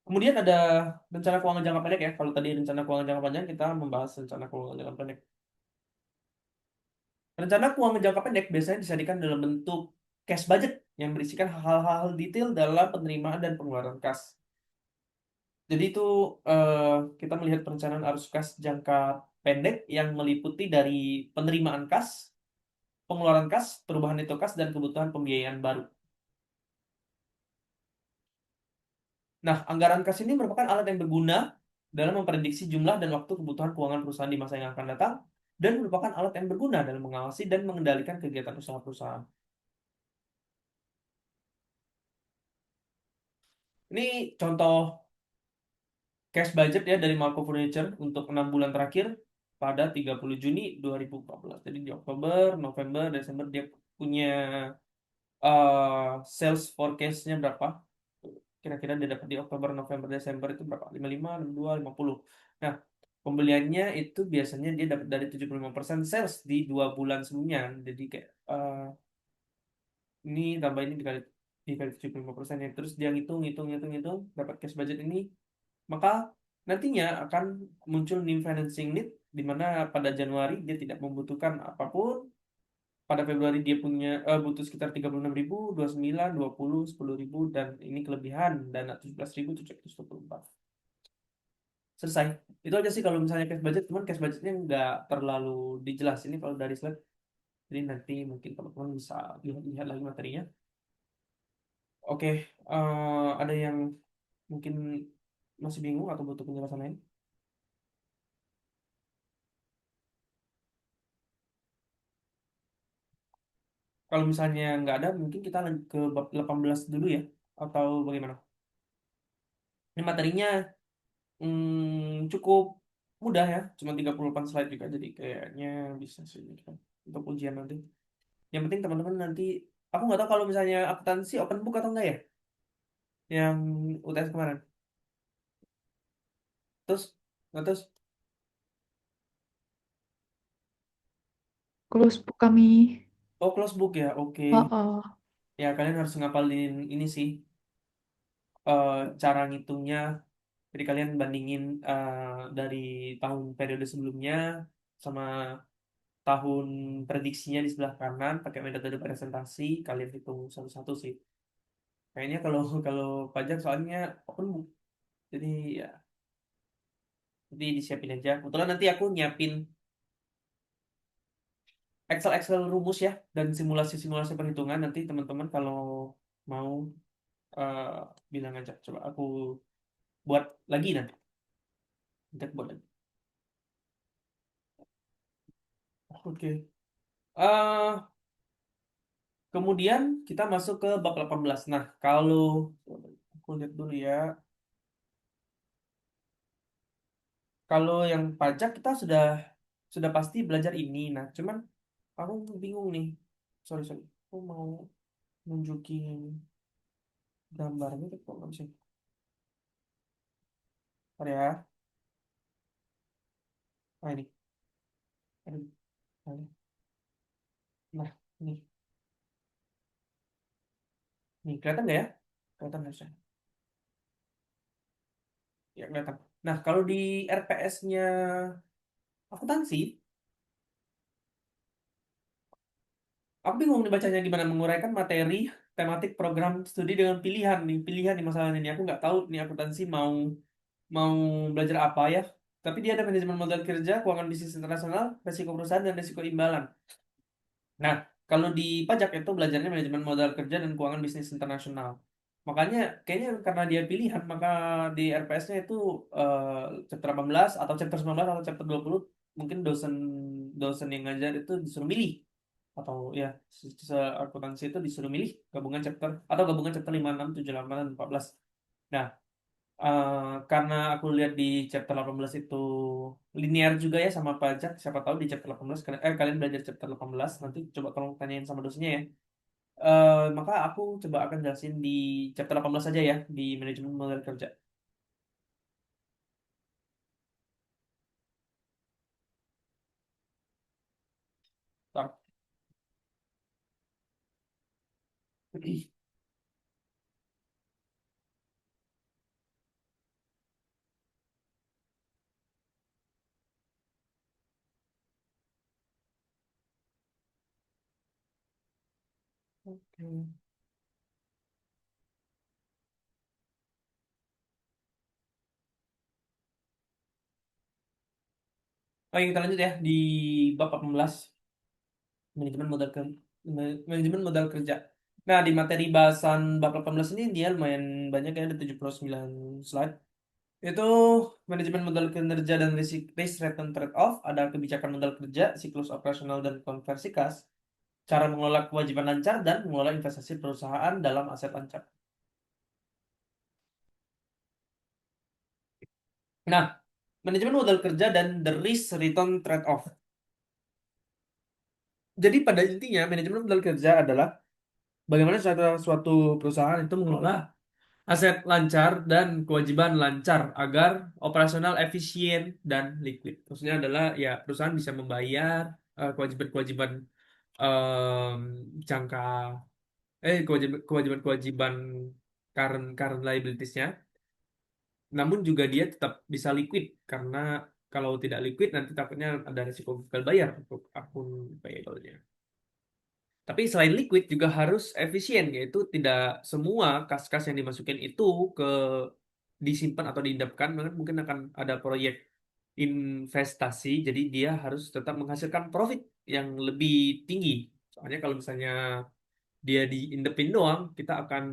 Speaker 1: Kemudian ada rencana keuangan jangka pendek ya. Kalau tadi rencana keuangan jangka panjang, kita membahas rencana keuangan jangka pendek. Rencana keuangan jangka pendek biasanya disajikan dalam bentuk cash budget yang berisikan hal-hal detail dalam penerimaan dan pengeluaran kas. Jadi itu eh, kita melihat perencanaan arus kas jangka pendek yang meliputi dari penerimaan kas, pengeluaran kas, perubahan neto kas, dan kebutuhan pembiayaan baru. Nah, anggaran kas ini merupakan alat yang berguna dalam memprediksi jumlah dan waktu kebutuhan keuangan perusahaan di masa yang akan datang, dan merupakan alat yang berguna dalam mengawasi dan mengendalikan kegiatan usaha perusahaan. Ini contoh cash budget ya dari Marco Furniture untuk 6 bulan terakhir pada 30 Juni 2014. Jadi di Oktober, November, Desember dia punya sales forecast-nya berapa. kira-kira dia dapat di Oktober, November, Desember itu berapa? 55, 62, 50. Nah, pembeliannya itu biasanya dia dapat dari 75% sales di 2 bulan sebelumnya. Jadi kayak ini tambah ini dikali 75% ya. Terus dia ngitung, ngitung, ngitung, ngitung, dapat cash budget ini, maka nantinya akan muncul new financing need di mana pada Januari dia tidak membutuhkan apapun. Pada Februari dia punya butuh sekitar 36.000, 29, 20, 10.000, dan ini kelebihan dana 17.724. Selesai. Itu aja sih kalau misalnya cash budget, cuman cash budgetnya nggak terlalu dijelas ini kalau dari slide. Jadi nanti mungkin teman-teman bisa lihat lagi materinya. Oke, ada yang mungkin masih bingung atau butuh penjelasan lain? Kalau misalnya nggak ada, mungkin kita lanjut ke bab 18 dulu ya, atau bagaimana? Ini materinya cukup mudah ya, cuma 38 slide juga, jadi kayaknya bisa sih kan untuk ujian nanti. Yang penting teman-teman nanti, aku nggak tahu kalau misalnya akuntansi open book atau enggak ya, yang UTS kemarin. Terus, nggak terus,
Speaker 2: Close book kami.
Speaker 1: oh close book ya, oke.
Speaker 2: Oh, oh.
Speaker 1: Ya kalian harus ngapalin ini sih, cara ngitungnya. Jadi kalian bandingin dari tahun periode sebelumnya sama tahun prediksinya di sebelah kanan pakai metode presentasi, kalian hitung satu-satu sih. Kayaknya kalau kalau pajak soalnya open book. Jadi ya nanti disiapin aja. Kebetulan nanti aku nyiapin Excel rumus ya dan simulasi-simulasi perhitungan, nanti teman-teman kalau mau eh, bilang aja. Coba aku buat lagi nanti. Nanti aku buat lagi. Oke. eh Kemudian kita masuk ke bab 18. Nah, kalau aku lihat dulu ya. Kalau yang pajak kita sudah pasti belajar ini. Nah, cuman aku bingung nih. Sorry, sorry. Aku mau nunjukin gambarnya tapi kok nggak bisa. Bentar ya. Nah, ini. Aduh, mana? Nah, ini. Nih, kelihatan nggak ya? Kelihatan nggak sih? Ya, kelihatan. Nah, kalau di RPS-nya akuntansi, aku bingung nih bacanya gimana menguraikan materi tematik program studi dengan pilihan nih. Pilihan nih masalah ini. Aku nggak tahu nih akuntansi mau mau belajar apa ya. Tapi dia ada manajemen modal kerja, keuangan bisnis internasional, resiko perusahaan, dan resiko imbalan. Nah, kalau di pajak itu belajarnya manajemen modal kerja dan keuangan bisnis internasional. Makanya kayaknya karena dia pilihan, maka di RPS-nya itu chapter 18 atau chapter 19 atau chapter 20 mungkin dosen dosen yang ngajar itu disuruh milih atau ya akuntansi itu disuruh milih gabungan chapter atau gabungan chapter 5, 6, 7, 8, dan 14. Nah, karena aku lihat di chapter 18 itu linear juga ya sama pajak, siapa tahu di chapter 18 kalian belajar chapter 18 nanti coba tolong tanyain sama dosennya ya. Maka aku coba akan jelasin di chapter 18 saja ya di manajemen modal kerja. Bentar. Oke. Oke, kita lanjut ya di bab 18 manajemen modal kerja. Manajemen modal kerja. Nah, di materi bahasan bab 18 ini dia lumayan banyak ya, ada 79 slide. Itu manajemen modal kinerja dan risk return trade-off, ada kebijakan modal kerja, siklus operasional dan konversi kas, cara mengelola kewajiban lancar, dan mengelola investasi perusahaan dalam aset lancar. Nah, manajemen modal kerja dan the risk return trade-off. Jadi pada intinya, manajemen modal kerja adalah bagaimana suatu perusahaan itu mengelola Aset lancar dan kewajiban lancar agar operasional efisien dan liquid. Maksudnya adalah ya perusahaan bisa membayar kewajiban-kewajiban em, jangka kewajiban-kewajiban current liabilities-nya, namun juga dia tetap bisa liquid karena kalau tidak liquid nanti takutnya ada risiko gagal bayar untuk akun payable-nya. Tapi selain liquid juga harus efisien, yaitu tidak semua kas-kas yang dimasukin itu ke disimpan atau diendapkan, mungkin akan ada proyek investasi, jadi dia harus tetap menghasilkan profit yang lebih tinggi. Soalnya kalau misalnya dia diindepin doang, kita akan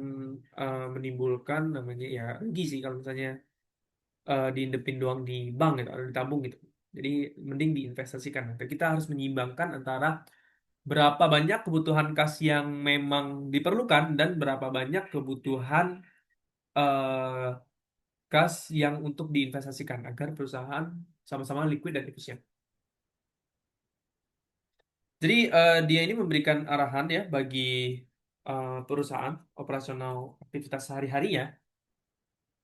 Speaker 1: menimbulkan namanya ya rugi sih kalau misalnya diindepin doang di bank gitu atau ditabung gitu. Jadi mending diinvestasikan. Nah, kita harus menyeimbangkan antara berapa banyak kebutuhan kas yang memang diperlukan dan berapa banyak kebutuhan eh, kas yang untuk diinvestasikan agar perusahaan sama-sama liquid dan efisien. Jadi dia ini memberikan arahan ya bagi perusahaan operasional aktivitas sehari-harinya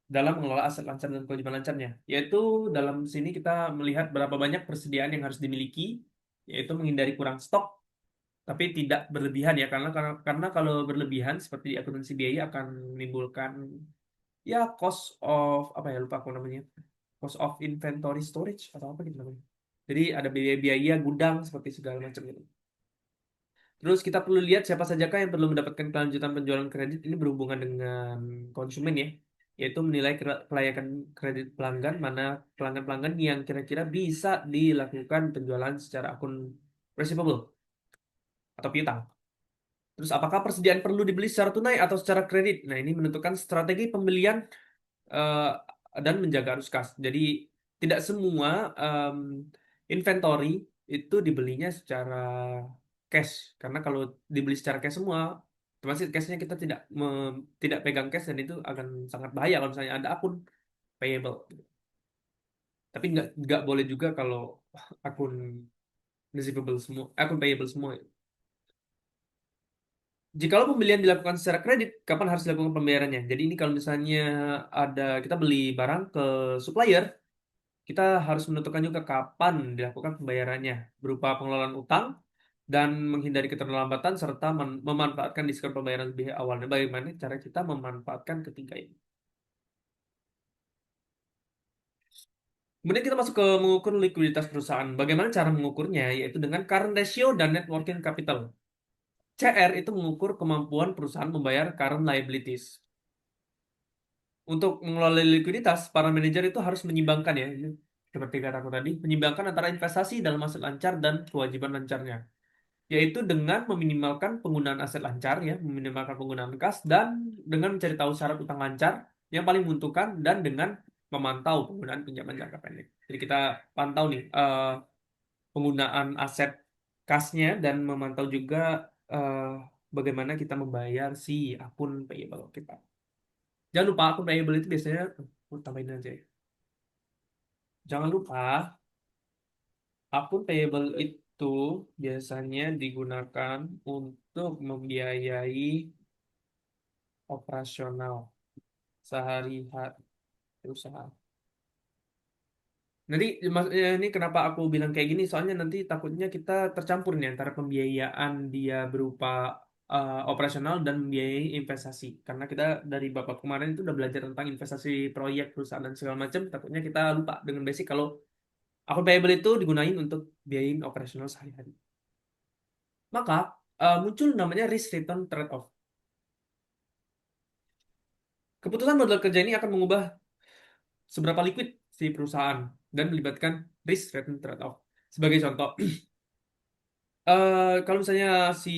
Speaker 1: dalam mengelola aset lancar dan kewajiban lancarnya. Yaitu dalam sini kita melihat berapa banyak persediaan yang harus dimiliki, yaitu menghindari kurang stok tapi tidak berlebihan ya karena kalau berlebihan seperti di akuntansi biaya akan menimbulkan ya cost of apa ya lupa aku namanya, cost of inventory storage atau apa gitu namanya. Jadi ada biaya-biaya gudang seperti segala macam itu. Terus kita perlu lihat siapa sajakah yang perlu mendapatkan kelanjutan penjualan kredit ini berhubungan dengan konsumen ya, yaitu menilai kelayakan kredit pelanggan, mana pelanggan-pelanggan yang kira-kira bisa dilakukan penjualan secara akun receivable atau piutang. Terus apakah persediaan perlu dibeli secara tunai atau secara kredit? Nah, ini menentukan strategi pembelian eh, dan menjaga arus kas. Jadi tidak semua inventory itu dibelinya secara cash. Karena kalau dibeli secara cash semua, termasuk cashnya kita tidak pegang cash dan itu akan sangat bahaya kalau misalnya ada akun payable. Tapi nggak boleh juga kalau akun receivable semua, akun payable semua. Jikalau pembelian dilakukan secara kredit, kapan harus dilakukan pembayarannya? Jadi ini kalau misalnya kita beli barang ke supplier, kita harus menentukan juga kapan dilakukan pembayarannya, berupa pengelolaan utang dan menghindari keterlambatan serta memanfaatkan diskon pembayaran lebih awal. Nah, bagaimana cara kita memanfaatkan ketiga ini? Kemudian kita masuk ke mengukur likuiditas perusahaan. Bagaimana cara mengukurnya? Yaitu dengan current ratio dan net working capital. CR itu mengukur kemampuan perusahaan membayar current liabilities. Untuk mengelola likuiditas, para manajer itu harus menyimbangkan ya, seperti kataku tadi, menyimbangkan antara investasi dalam aset lancar dan kewajiban lancarnya, yaitu dengan meminimalkan penggunaan aset lancar ya, meminimalkan penggunaan kas dan dengan mencari tahu syarat utang lancar yang paling menguntungkan dan dengan memantau penggunaan pinjaman jangka pendek. Jadi kita pantau nih penggunaan aset kasnya dan memantau juga eh, bagaimana kita membayar si akun payable kita. Jangan lupa akun payable itu biasanya tambahin aja ya. Jangan lupa, akun payable itu biasanya digunakan untuk membiayai operasional sehari-hari usaha. Nanti ini kenapa aku bilang kayak gini? Soalnya nanti takutnya kita tercampur nih antara pembiayaan dia berupa operasional dan membiayai investasi. Karena kita dari babak kemarin itu udah belajar tentang investasi proyek perusahaan dan segala macam. Takutnya kita lupa dengan basic kalau akun payable itu digunain untuk biayain operasional sehari-hari. Maka muncul namanya risk return trade-off. Keputusan modal kerja ini akan mengubah seberapa liquid si perusahaan dan melibatkan risk return trade-off. Sebagai contoh, kalau misalnya si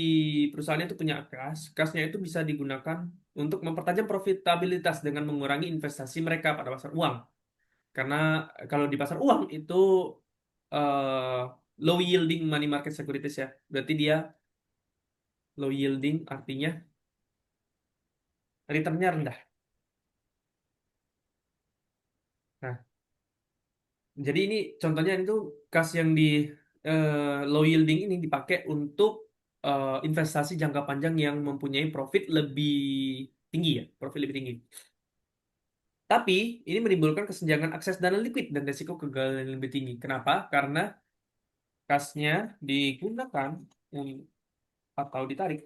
Speaker 1: perusahaan itu punya kasnya itu bisa digunakan untuk mempertajam profitabilitas dengan mengurangi investasi mereka pada pasar uang. Karena kalau di pasar uang itu eh, low yielding money market securities ya. Berarti dia low yielding artinya returnnya rendah. Nah, jadi ini contohnya itu kas yang di low yielding ini dipakai untuk investasi jangka panjang yang mempunyai profit lebih tinggi ya, profit lebih tinggi. Tapi ini menimbulkan kesenjangan akses dana likuid dan risiko kegagalan yang lebih tinggi. Kenapa? Karena kasnya digunakan atau ditarik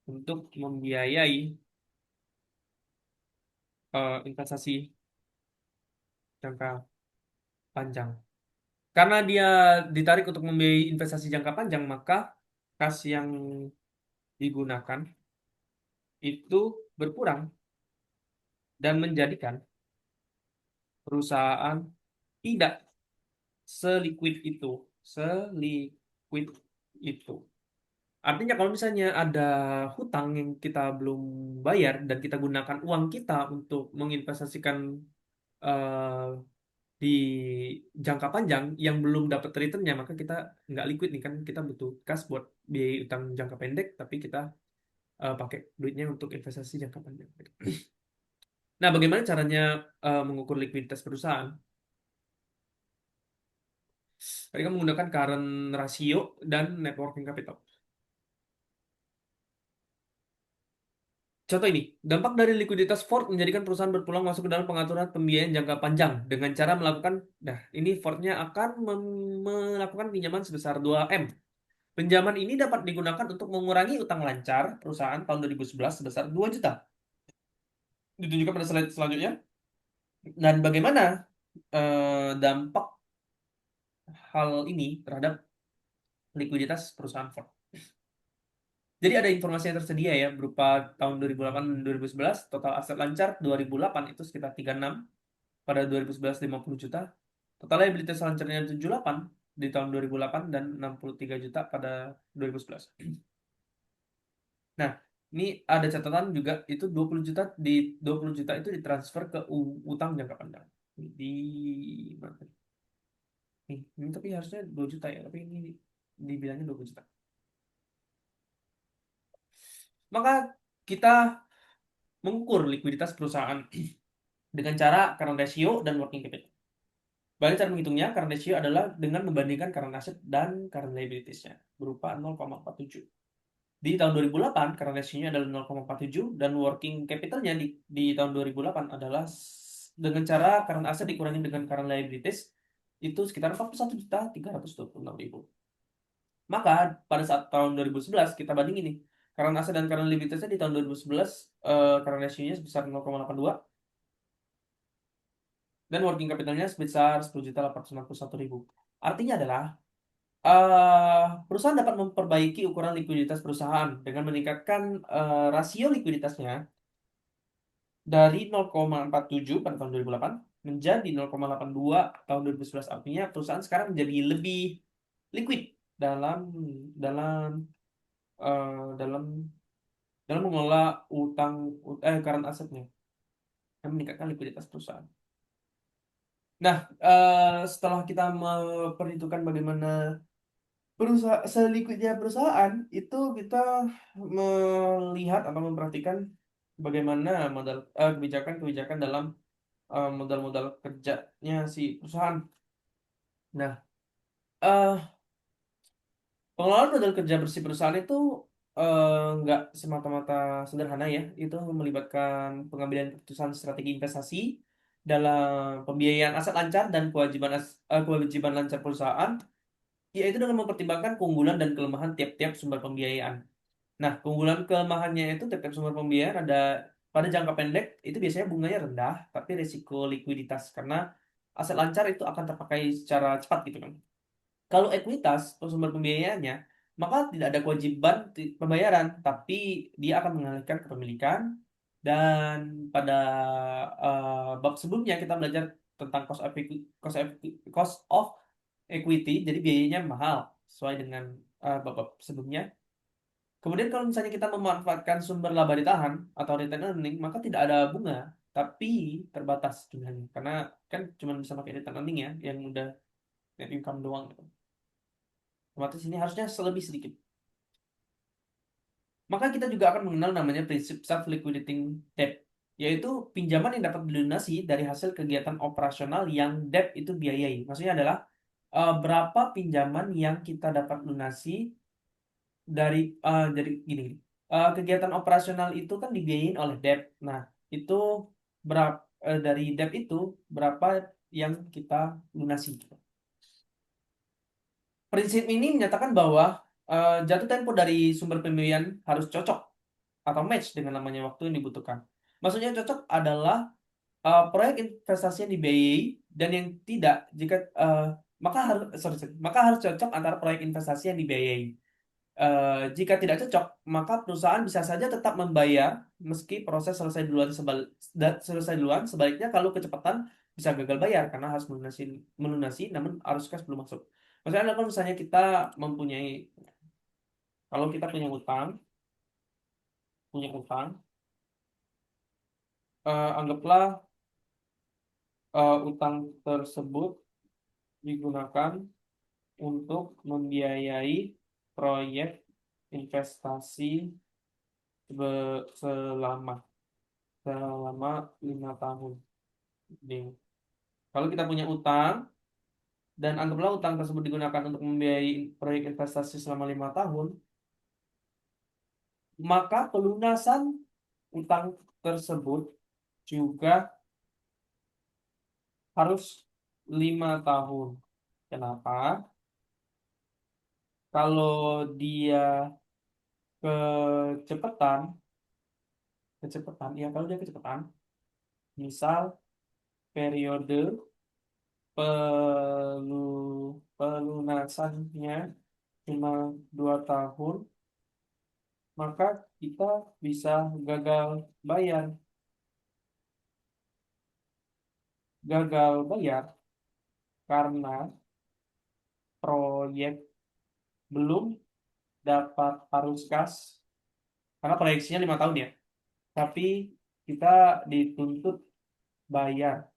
Speaker 1: untuk membiayai investasi jangka panjang. Karena dia ditarik untuk membiayai investasi jangka panjang, maka kas yang digunakan itu berkurang dan menjadikan perusahaan tidak seliquid itu. Seliquid itu. Artinya kalau misalnya ada hutang yang kita belum bayar dan kita gunakan uang kita untuk menginvestasikan eh, di jangka panjang yang belum dapat returnnya, maka kita nggak liquid nih kan, kita butuh kas buat biaya utang jangka pendek, tapi kita pakai duitnya untuk investasi jangka panjang. Nah, bagaimana caranya mengukur likuiditas perusahaan? Mereka menggunakan current ratio dan net working capital. Contoh ini, dampak dari likuiditas Ford menjadikan perusahaan berpeluang masuk ke dalam pengaturan pembiayaan jangka panjang dengan cara melakukan, ini Fordnya akan melakukan pinjaman sebesar 2M. Pinjaman ini dapat digunakan untuk mengurangi utang lancar perusahaan tahun 2011 sebesar 2 juta. Ditunjukkan pada slide selanjutnya. Dan bagaimana dampak hal ini terhadap likuiditas perusahaan Ford. Jadi ada informasi yang tersedia ya, berupa tahun 2008 dan 2011, total aset lancar 2008 itu sekitar 36, pada 2011 50 juta, total liabilitas lancarnya 78 di tahun 2008 dan 63 juta pada 2011. Nah, ini ada catatan juga, itu 20 juta itu ditransfer ke utang jangka panjang. Di mana? Ini tapi harusnya 2 juta ya, tapi ini dibilangnya 20 juta. Maka kita mengukur likuiditas perusahaan dengan cara current ratio dan working capital. Bagaimana cara menghitungnya? Current ratio adalah dengan membandingkan current asset dan current liabilities-nya berupa 0,47. Di tahun 2008, current ratio-nya adalah 0,47 dan working capital-nya di tahun 2008 adalah dengan cara current asset dikurangi dengan current liabilities itu sekitar 41.326.000. Maka pada saat tahun 2011 kita bandingin nih, current asset dan current liabilities-nya di tahun 2011 current ratio-nya sebesar 0,82 dan working capital-nya sebesar 10.861.000. Artinya adalah perusahaan dapat memperbaiki ukuran likuiditas perusahaan dengan meningkatkan rasio likuiditasnya dari 0,47 pada tahun 2008 menjadi 0,82 tahun 2011. Artinya perusahaan sekarang menjadi lebih liquid dalam dalam dalam mengelola current asetnya dan meningkatkan likuiditas perusahaan. Nah, setelah kita memperhitungkan bagaimana seliquidnya perusahaan, itu kita melihat atau memperhatikan bagaimana kebijakan-kebijakan dalam modal-modal kerjanya si perusahaan. Nah, eh, pengelolaan modal kerja bersih perusahaan itu nggak semata-mata sederhana ya. Itu melibatkan pengambilan keputusan strategi investasi dalam pembiayaan aset lancar dan kewajiban lancar perusahaan, yaitu dengan mempertimbangkan keunggulan dan kelemahan tiap-tiap sumber pembiayaan. Nah, keunggulan kelemahannya itu tiap-tiap sumber pembiayaan ada pada jangka pendek itu biasanya bunganya rendah, tapi risiko likuiditas karena aset lancar itu akan terpakai secara cepat gitu kan. Kalau ekuitas sumber pembiayaannya, maka tidak ada kewajiban pembayaran, tapi dia akan mengalihkan kepemilikan dan pada bab sebelumnya kita belajar tentang cost of equity, jadi biayanya mahal sesuai dengan bab sebelumnya. Kemudian kalau misalnya kita memanfaatkan sumber laba ditahan atau return earning, maka tidak ada bunga, tapi terbatas jumlahnya. Karena kan cuma bisa pakai return earning ya, yang udah net income doang gitu. Otomatis ini harusnya lebih sedikit. Maka kita juga akan mengenal namanya prinsip self-liquidating debt, yaitu pinjaman yang dapat dilunasi dari hasil kegiatan operasional yang debt itu biayai. Maksudnya adalah berapa pinjaman yang kita dapat lunasi dari gini, kegiatan operasional itu kan dibiayain oleh debt. Nah, itu berapa, dari debt itu berapa yang kita lunasi. Prinsip ini menyatakan bahwa jatuh tempo dari sumber pembiayaan harus cocok atau match dengan namanya waktu yang dibutuhkan. Maksudnya cocok adalah proyek investasi yang dibiayai dan yang tidak, jika maka harus maka harus cocok antara proyek investasi yang dibiayai. Jika tidak cocok, maka perusahaan bisa saja tetap membayar meski proses selesai duluan. Selesai duluan. Sebaliknya kalau kecepatan bisa gagal bayar karena harus melunasi namun arus kas belum masuk. Maksudnya kalau misalnya kita mempunyai, kalau kita punya utang, anggaplah utang tersebut digunakan untuk membiayai proyek investasi selama selama 5 tahun. Nih, kalau kita punya utang dan anggaplah utang tersebut digunakan untuk membiayai proyek investasi selama 5 tahun, maka pelunasan utang tersebut juga harus 5 tahun. Kenapa? Kalau dia kecepatan, kalau dia kecepatan, misal periode pelunasannya cuma 2 tahun, maka kita bisa gagal bayar. Gagal bayar karena proyek belum dapat arus kas, karena proyeksinya 5 tahun ya, tapi kita dituntut bayar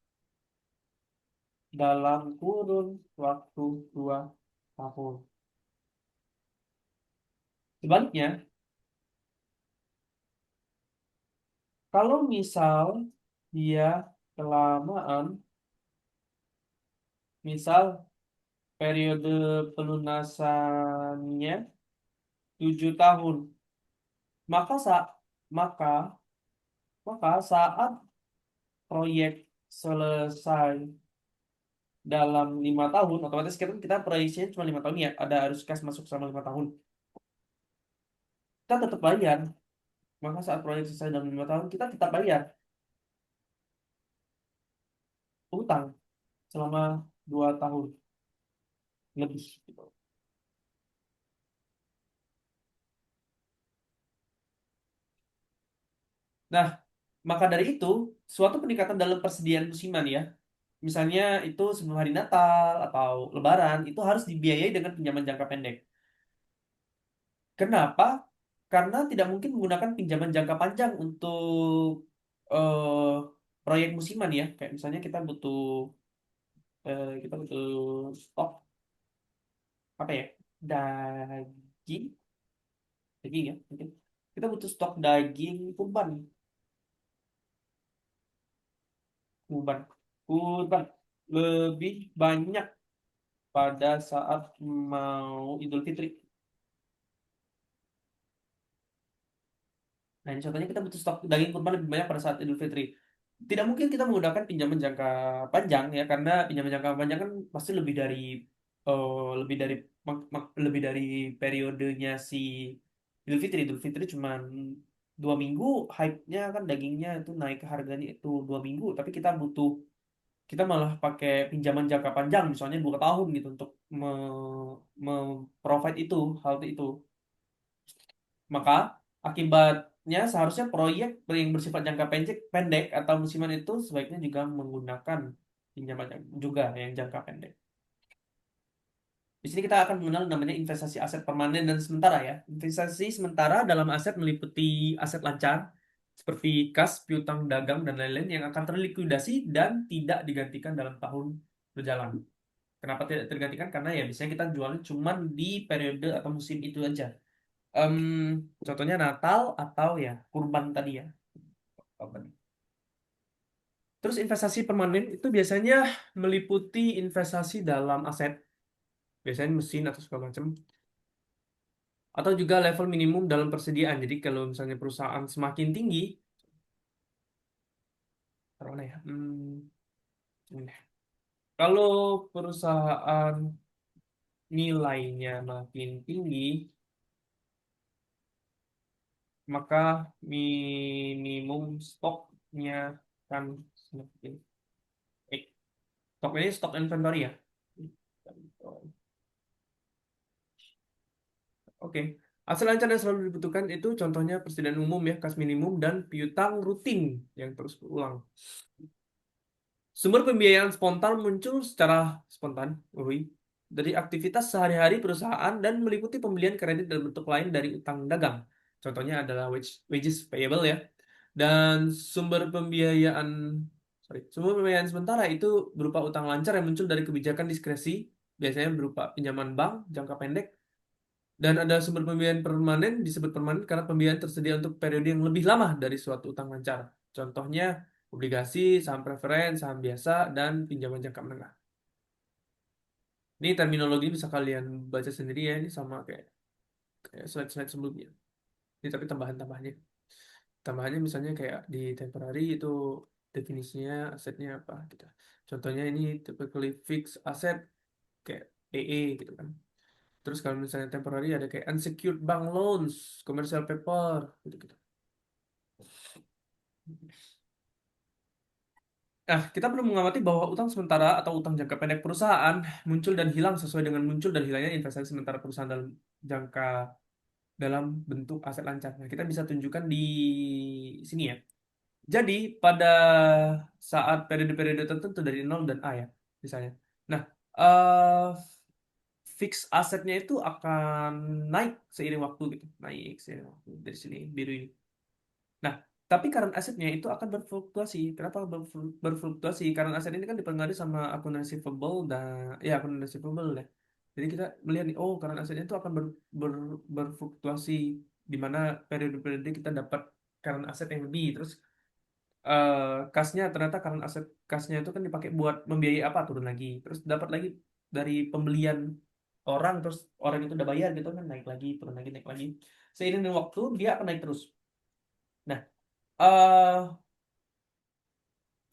Speaker 1: dalam kurun waktu 2 tahun. Sebaliknya, kalau misal dia kelamaan, misal periode pelunasannya 7 tahun, maka saat maka maka saat proyek selesai dalam 5 tahun, otomatis kita proyeksinya cuma 5 tahun ya, ada arus kas masuk selama 5 tahun. Kita tetap bayar. Maka saat proyek selesai dalam 5 tahun, kita tetap bayar utang selama 2 tahun lebih. Gitu. Nah, maka dari itu, suatu peningkatan dalam persediaan musiman ya, misalnya itu sebelum hari Natal atau Lebaran, itu harus dibiayai dengan pinjaman jangka pendek. Kenapa? Karena tidak mungkin menggunakan pinjaman jangka panjang untuk eh, proyek musiman ya. Kayak misalnya kita butuh stok apa ya? Daging, daging ya mungkin. Kita butuh stok daging kurban, kurban, kurban lebih banyak pada saat mau Idul Fitri. Nah, ini contohnya kita butuh stok daging kurban lebih banyak pada saat Idul Fitri. Tidak mungkin kita menggunakan pinjaman jangka panjang ya, karena pinjaman jangka panjang kan pasti lebih dari periodenya si Idul Fitri. Idul Fitri cuma 2 minggu, hype-nya kan dagingnya itu naik harganya itu 2 minggu, tapi kita malah pakai pinjaman jangka panjang, misalnya 2 tahun gitu untuk provide hal itu. Maka akibatnya seharusnya proyek yang bersifat jangka pendek atau musiman itu sebaiknya juga menggunakan pinjaman juga yang jangka pendek. Di sini kita akan mengenal namanya investasi aset permanen dan sementara ya. Investasi sementara dalam aset meliputi aset lancar seperti kas, piutang dagang dan lain-lain yang akan terlikuidasi dan tidak digantikan dalam tahun berjalan. Kenapa tidak tergantikan? Karena ya biasanya kita jualnya cuma di periode atau musim itu aja. Em, Contohnya Natal atau ya kurban tadi ya. Kurban. Terus investasi permanen itu biasanya meliputi investasi dalam aset, biasanya mesin atau segala macam, atau juga level minimum dalam persediaan. Jadi kalau misalnya perusahaan semakin tinggi, Taruh mana ya? Ini. Kalau perusahaan nilainya makin tinggi, maka minimum stoknya akan semakin. Eh, stok ini stok inventory ya? Oke. Aset lancar yang selalu dibutuhkan itu contohnya persediaan umum ya, kas minimum dan piutang rutin yang terus berulang. Sumber pembiayaan spontan muncul secara spontan, dari aktivitas sehari-hari perusahaan dan meliputi pembelian kredit dalam bentuk lain dari utang dagang. Contohnya adalah wages payable ya. Dan sumber pembiayaan sementara itu berupa utang lancar yang muncul dari kebijakan diskresi, biasanya berupa pinjaman bank jangka pendek. Dan ada sumber pembiayaan permanen, disebut permanen karena pembiayaan tersedia untuk periode yang lebih lama dari suatu utang lancar. Contohnya obligasi, saham preferen, saham biasa, dan pinjaman jangka menengah. Ini terminologi bisa kalian baca sendiri ya, ini sama kayak slide-slide sebelumnya. Ini tapi tambahan-tambahannya. Tambahannya misalnya kayak di temporary itu definisinya asetnya apa gitu. Contohnya ini typically fixed asset kayak PE gitu kan. Terus kalau misalnya temporary ada kayak unsecured bank loans, commercial paper gitu-gitu. Nah, kita perlu mengamati bahwa utang sementara atau utang jangka pendek perusahaan muncul dan hilang sesuai dengan muncul dan hilangnya investasi sementara perusahaan dalam bentuk aset lancar. Nah, kita bisa tunjukkan di sini ya. Jadi, pada saat periode-periode tertentu dari nol dan A ya, misalnya. Nah, eh fix asetnya itu akan naik seiring waktu gitu. Naik seiring waktu. Dari sini, biru ini. Nah, tapi current asetnya itu akan berfluktuasi. Kenapa berfluktuasi? Karena aset ini kan dipengaruhi sama akun receivable dan ya akun receivable ya. Jadi kita melihat nih, oh current asetnya itu akan berfluktuasi di mana periode-periode kita dapat current aset yang lebih. Terus eh kasnya ternyata current aset kasnya itu kan dipakai buat membiayai apa turun lagi. Terus dapat lagi dari pembelian orang, terus orang itu udah bayar gitu kan naik lagi, turun lagi, naik lagi. Seiring dengan waktu dia akan naik terus. Nah, eh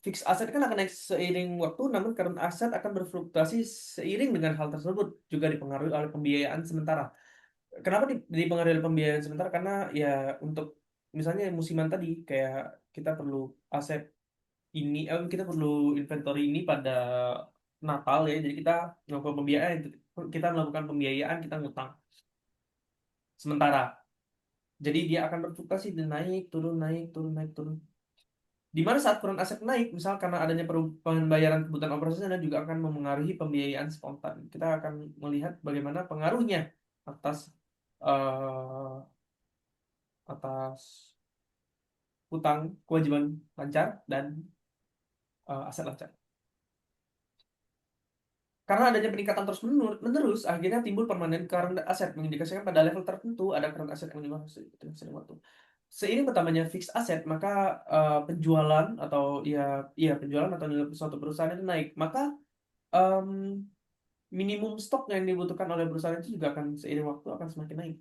Speaker 1: fix aset kan akan naik seiring waktu, namun current aset akan berfluktuasi seiring dengan hal tersebut, juga dipengaruhi oleh pembiayaan sementara. Kenapa dipengaruhi oleh pembiayaan sementara? Karena ya untuk misalnya musiman tadi, kayak kita perlu aset ini, kita perlu inventory ini pada Natal ya, jadi kita melakukan pembiayaan, kita ngutang sementara. Jadi dia akan berfluktuasi, dia naik, turun, naik, turun, naik, turun. Di mana saat kurang aset naik, misal karena adanya pembayaran kebutuhan operasional dan juga akan memengaruhi pembiayaan spontan. Kita akan melihat bagaimana pengaruhnya atas eh, atas hutang, kewajiban lancar dan aset lancar. Karena adanya peningkatan terus menerus, akhirnya timbul permanen current asset mengindikasikan pada level tertentu ada current asset yang sering waktu. Seiring bertambahnya fixed asset, maka penjualan atau penjualan atau nilai suatu perusahaan itu naik. Maka em, minimum stok yang dibutuhkan oleh perusahaan itu juga akan seiring waktu akan semakin naik.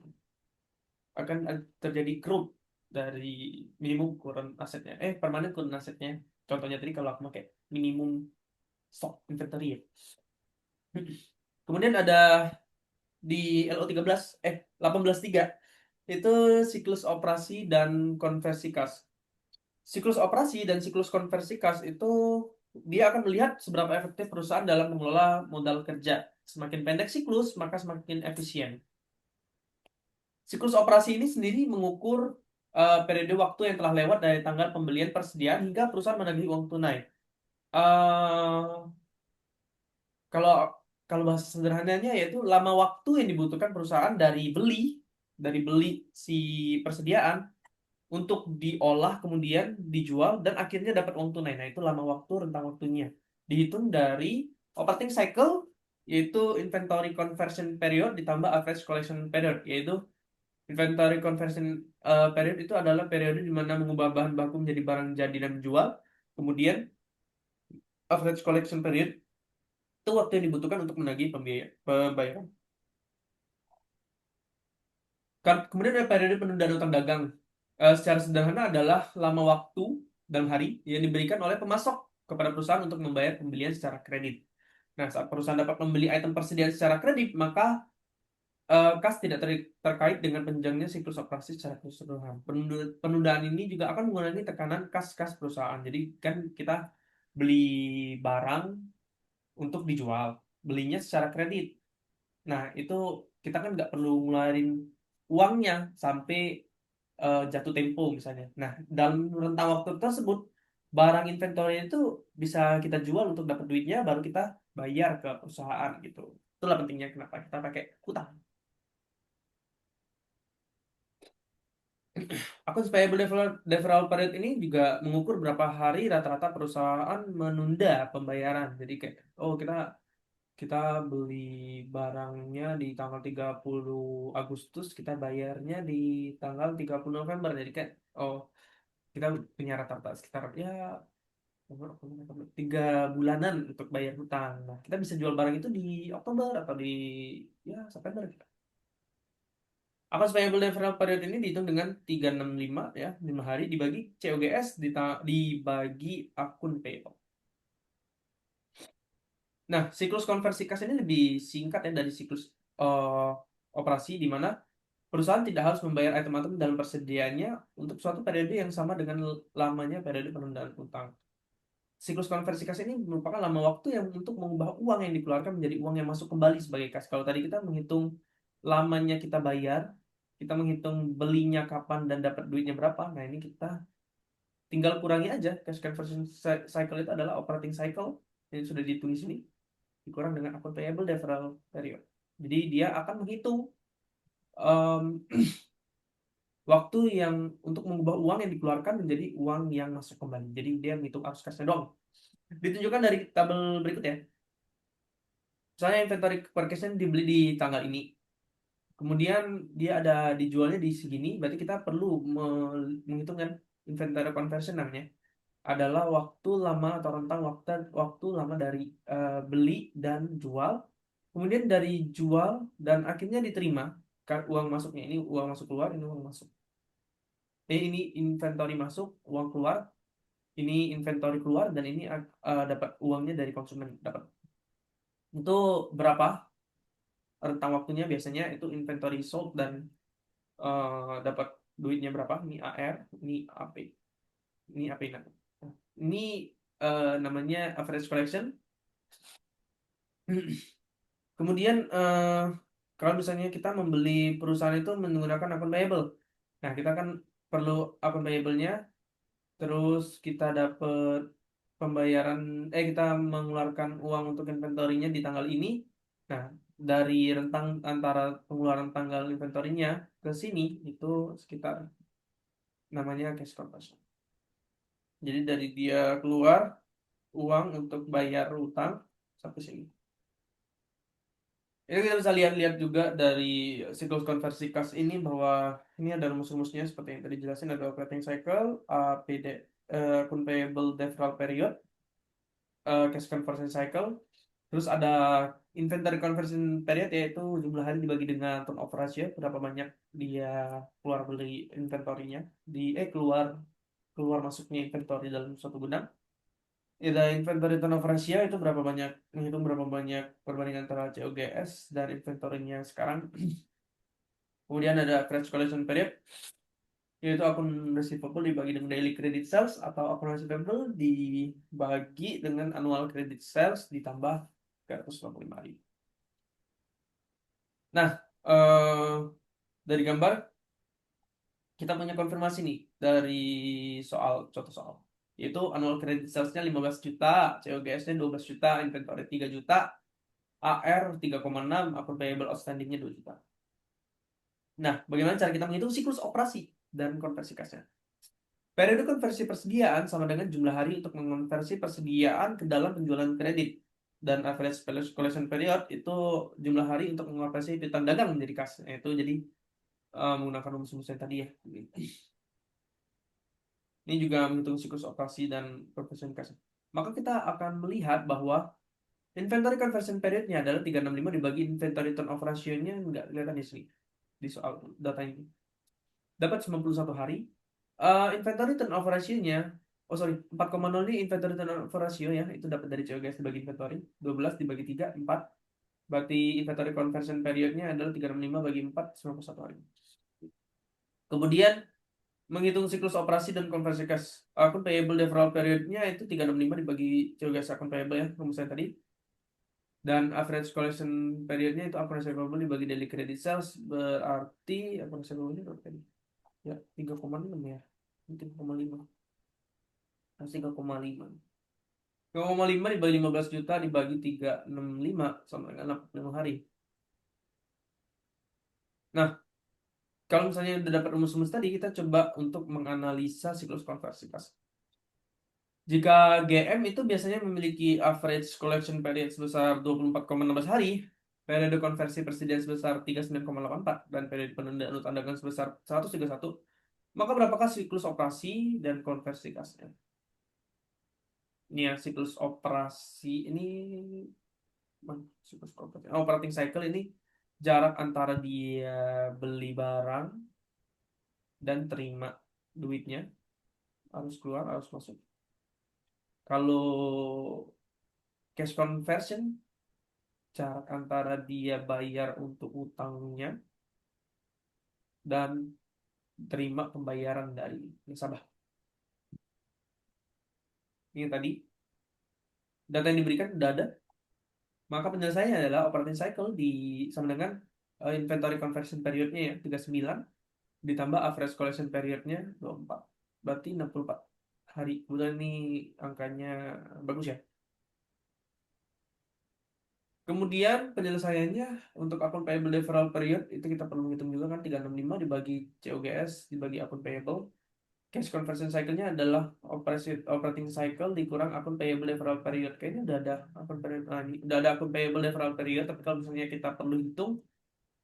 Speaker 1: Akan terjadi growth dari minimum current asetnya. Permanen current asetnya. Contohnya tadi kalau aku pakai minimum stock inventory ya. Kemudian ada di LO 18.3 itu siklus operasi dan konversi kas. Siklus operasi dan siklus konversi kas itu dia akan melihat seberapa efektif perusahaan dalam mengelola modal kerja. Semakin pendek siklus, maka semakin efisien. Siklus operasi ini sendiri mengukur periode waktu yang telah lewat dari tanggal pembelian persediaan hingga perusahaan menagih uang tunai. Eh, kalau kalau bahasa sederhananya yaitu lama waktu yang dibutuhkan perusahaan dari beli si persediaan untuk diolah kemudian dijual dan akhirnya dapat uang tunai. Nah, itu lama waktu rentang waktunya. Dihitung dari operating cycle yaitu inventory conversion period ditambah average collection period yaitu inventory conversion period itu adalah periode di mana mengubah bahan baku menjadi barang jadi dan dijual. Kemudian average collection period itu waktu yang dibutuhkan untuk menagih pembayaran. Kemudian ada periode penundaan utang dagang. Secara sederhana adalah lama waktu. dalam hari yang diberikan oleh pemasok kepada perusahaan untuk membayar pembelian secara kredit. Nah, saat perusahaan dapat membeli item persediaan secara kredit, maka kas tidak terkait dengan panjangnya siklus operasi secara keseluruhan. Penundaan ini juga akan mengurangi tekanan kas-kas perusahaan. Jadi kan kita beli barang untuk dijual, belinya secara kredit. Nah, itu kita kan nggak perlu ngeluarin uangnya sampai jatuh tempo misalnya. Nah, dalam rentang waktu tersebut, barang inventory itu bisa kita jual untuk dapat duitnya, baru kita bayar ke perusahaan gitu. Itulah pentingnya kenapa kita pakai utang. Accounts payable deferral period ini juga mengukur berapa hari rata-rata perusahaan menunda pembayaran. Jadi kayak, oh kita kita beli barangnya di tanggal 30 Agustus, kita bayarnya di tanggal 30 November. Jadi kayak, oh kita punya rata-rata sekitar ya 3 bulanan untuk bayar hutang. Nah, kita bisa jual barang itu di Oktober atau di ya September. Akan variable deferral period ini dihitung dengan 365 ya, 5 hari dibagi COGS dibagi akun payable. Nah, siklus konversi kas ini lebih singkat ya dari siklus eh, operasi di mana perusahaan tidak harus membayar item-item dalam persediaannya untuk suatu periode yang sama dengan lamanya periode penundaan utang. Siklus konversi kas ini merupakan lama waktu yang untuk mengubah uang yang dikeluarkan menjadi uang yang masuk kembali sebagai kas. Kalau tadi kita menghitung lamanya kita bayar, kita menghitung belinya kapan dan dapat duitnya berapa. Nah, ini kita tinggal kurangi aja. Cash conversion cycle itu adalah operating cycle yang sudah ditulis ini dikurang dengan account payable deferral period. Jadi dia akan menghitung em, waktu yang untuk mengubah uang yang dikeluarkan menjadi uang yang masuk kembali. Jadi dia menghitung arus kasnya dong. Ditunjukkan dari tabel berikut ya. Misalnya inventory purchase dibeli di tanggal ini. Kemudian dia ada dijualnya di segini, berarti kita perlu menghitungkan inventory conversion namanya. Adalah waktu lama atau rentang waktu lama dari beli dan jual. Kemudian dari jual dan akhirnya diterima uang masuknya. Ini uang masuk keluar, ini uang masuk. Ini inventory masuk, uang keluar. Ini inventory keluar dan ini dapat uangnya dari konsumen dapat. Itu berapa rentang waktunya biasanya itu inventory sold dan dapat duitnya berapa? Ini AR, ini AP, ini AP. Nah, ini namanya average collection. Kemudian kalau misalnya kita membeli perusahaan itu menggunakan akun payable. Nah, kita kan perlu akun payable-nya, terus kita dapat pembayaran kita mengeluarkan uang untuk inventorinya di tanggal ini. Nah, dari rentang antara pengeluaran tanggal inventorinya ke sini itu sekitar namanya cash conversion. Jadi dari dia keluar uang untuk bayar utang sampai sini. Ini kita bisa lihat-lihat juga dari siklus konversi kas ini bahwa ini ada rumus-rumusnya seperti yang tadi jelasin, ada operating cycle, APD, account payable deferral period, cash conversion cycle, terus ada inventory conversion period yaitu jumlah hari dibagi dengan turnover ratio, berapa banyak dia keluar beli inventorinya keluar keluar masuknya inventory dalam suatu gudang. Ada inventory turnover ratio itu berapa banyak menghitung berapa banyak perbandingan antara COGS dan inventory-nya sekarang. Kemudian ada average collection period yaitu akun receivable dibagi dengan daily credit sales atau akun receivable dibagi dengan annual credit sales ditambah 365 hari. Nah, dari gambar kita punya konfirmasi nih dari contoh soal. Yaitu annual credit sales-nya 15 juta, COGS-nya 12 juta, inventory 3 juta, AR 3,6, akun payable outstanding-nya 2 juta. Nah, bagaimana cara kita menghitung siklus operasi dan konversi kasnya? Periode konversi persediaan sama dengan jumlah hari untuk mengonversi persediaan ke dalam penjualan kredit. Dan average collection period itu jumlah hari untuk mengonversi piutang dagang menjadi kas. Itu jadi menggunakan rumus-rumus yang tadi ya. Ini juga menghitung siklus operasi dan conversion kas. Maka kita akan melihat bahwa inventory conversion periodnya adalah 365 dibagi inventory turnover ratio-nya nggak kelihatan di sini di soal data ini. Dapat 91 hari. Inventory turnover ratio-nya Oh sorry, 4,0 ini inventory turnover ratio ya, itu dapat dari COGS dibagi inventory, 12 dibagi 3, 4. Berarti inventory conversion periodnya adalah 365 bagi 4, 91 hari. Kemudian menghitung siklus operasi dan konversi cash. Akun payable deferral periodnya itu 365 dibagi COGS akun payable ya, rumusnya tadi. Dan average collection periodnya itu akun receivable dibagi daily credit sales, berarti akun receivable-nya berapa tadi? Ya, 3,6 ya. Ini 3,5. Harus 3,5. 3,5 dibagi 15 juta dibagi 365 sama dengan 65 hari. Nah, kalau misalnya udah dapat rumus-rumus tadi, kita coba untuk menganalisa siklus konversi kas. Jika GM itu biasanya memiliki average collection period sebesar 24,16 hari, periode konversi persediaan sebesar 39,84, dan periode penundaan utang dagang sebesar 131, maka berapakah siklus operasi dan konversi kasnya? Ini ya, siklus operasi ini, siklus operasi, operating cycle ini jarak antara dia beli barang dan terima duitnya, harus keluar, harus masuk. Kalau cash conversion, jarak antara dia bayar untuk utangnya dan terima pembayaran dari nasabah. Ini tadi data yang diberikan sudah ada, maka penyelesaiannya adalah operating cycle di sama dengan inventory conversion periodnya ya 39 ditambah average collection periodnya 24. Berarti 64 hari. Kemudian ini angkanya bagus ya. Kemudian penyelesaiannya untuk akun payable deferral period itu kita perlu hitung juga kan 365 dibagi COGS dibagi akun payable. Cash conversion cycle-nya adalah operating cycle dikurang akun payable deferral period. Kayaknya udah ada akun udah ada akun payable deferral period, tapi kalau misalnya kita perlu hitung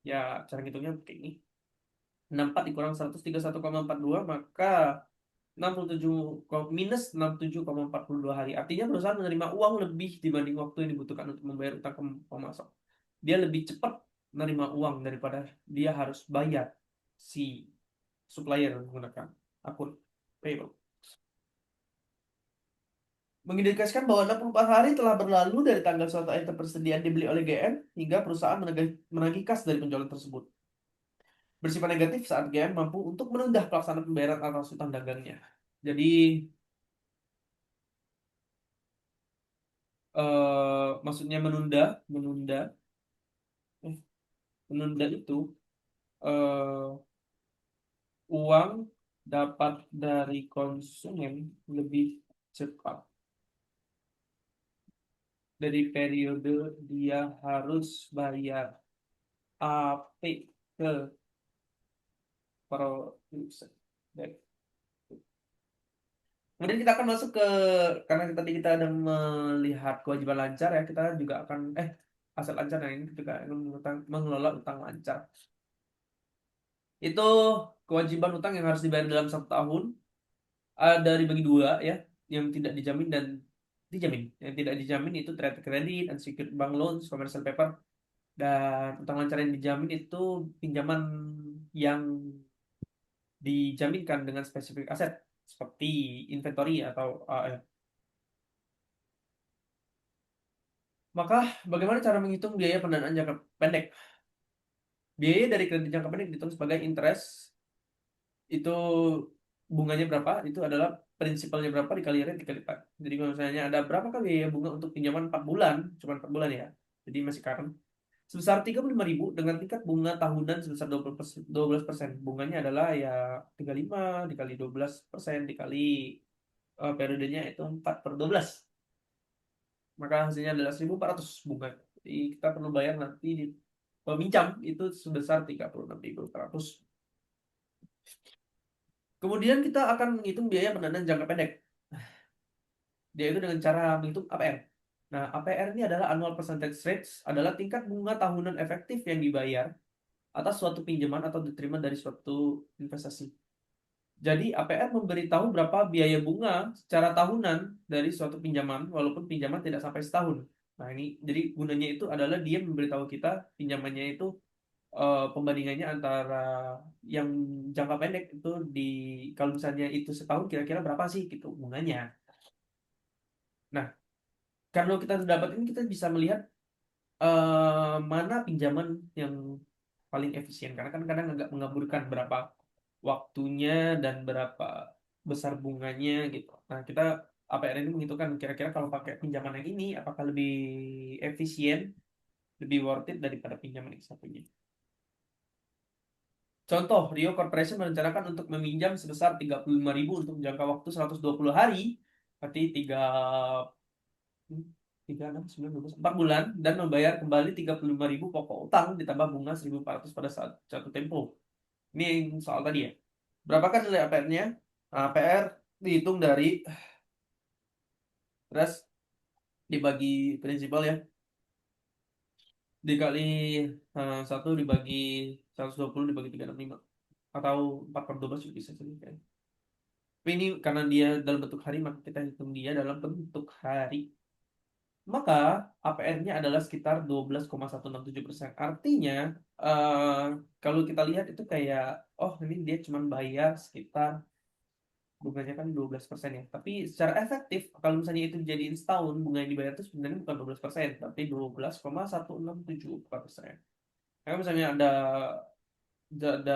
Speaker 1: ya cara hitungnya kayak ini. 64 dikurang 131,42 maka 67 minus 67,42 hari. Artinya perusahaan menerima uang lebih dibanding waktu yang dibutuhkan untuk membayar utang ke pemasok. Dia lebih cepat menerima uang daripada dia harus bayar si supplier menggunakan akun payable. Mengindikasikan bahwa 64 hari telah berlalu dari tanggal suatu item persediaan dibeli oleh GM hingga perusahaan menagih kas dari penjualan tersebut. Bersifat negatif saat GM mampu untuk menunda pelaksanaan pembayaran atas utang dagangnya. Jadi maksudnya eh, menunda itu eh, uang dapat dari konsumen lebih cepat dari periode dia harus bayar AP ke produsen. Kemudian kita akan masuk ke, karena tadi kita ada melihat kewajiban lancar ya, kita juga akan aset lancar, nah ini juga akan mengelola utang lancar. Itu kewajiban utang yang harus dibayar dalam 1 tahun, ada dibagi dua ya, yang tidak dijamin dan dijamin. Yang tidak dijamin itu trade credit, unsecured bank loans, commercial paper, dan utang lancar yang dijamin itu pinjaman yang dijaminkan dengan spesifik aset seperti inventory atau maka bagaimana cara menghitung biaya pendanaan jangka pendek? Biaya dari kredit jangka pendek dihitung sebagai interest, itu bunganya berapa, itu adalah prinsipalnya berapa dikali rate dikali lipat. Jadi kalau misalnya ada berapa kali biaya bunga untuk pinjaman 4 bulan, cuma 4 bulan ya, jadi masih current, sebesar 35.000 dengan tingkat bunga tahunan sebesar 12%. Bunganya adalah ya 35 dikali 12% dikali periodenya itu 4/12. Maka hasilnya adalah 1.400 bunga. Jadi kita perlu bayar nanti di peminjam itu sebesar 36.400. Kemudian kita akan menghitung biaya pendanaan jangka pendek. Dia itu dengan cara menghitung APR. Nah, APR ini adalah annual percentage rates, adalah tingkat bunga tahunan efektif yang dibayar atas suatu pinjaman atau diterima dari suatu investasi. Jadi APR memberitahu berapa biaya bunga secara tahunan dari suatu pinjaman, walaupun pinjaman tidak sampai setahun. Nah ini, jadi gunanya itu adalah dia memberitahu kita pinjamannya itu pembandingannya antara yang jangka pendek itu di kalau misalnya itu setahun kira-kira berapa sih gitu bunganya. Nah, kalau kita dapat ini kita bisa melihat mana pinjaman yang paling efisien karena kan kadang agak mengaburkan berapa waktunya dan berapa besar bunganya gitu. Nah, kita APR ini menghitungkan kira-kira kalau pakai pinjaman yang ini apakah lebih efisien, lebih worth it daripada pinjaman yang satunya. Contoh, Rio Corporation merencanakan untuk meminjam sebesar 35.000 untuk jangka waktu 120 hari, berarti 4 bulan, dan membayar kembali 35.000 pokok utang ditambah bunga 1.400 pada saat jatuh tempo. Ini yang soal tadi ya. Berapakah nilai APR-nya? APR dihitung dari res dibagi prinsipal ya, dikali 1 dibagi 120 dibagi 365 atau 4/12 juga bisa sih kayaknya. Tapi ini karena dia dalam bentuk hari, maka kita hitung dia dalam bentuk hari. Maka APR-nya adalah sekitar 12,167%. Artinya, eh, kalau kita lihat itu kayak, oh ini dia cuma bayar sekitar bunganya kan 12% ya. Tapi secara efektif, kalau misalnya itu dijadiin setahun, bunga yang dibayar itu sebenarnya bukan 12%, tapi 12,167%. Kalau misalnya ada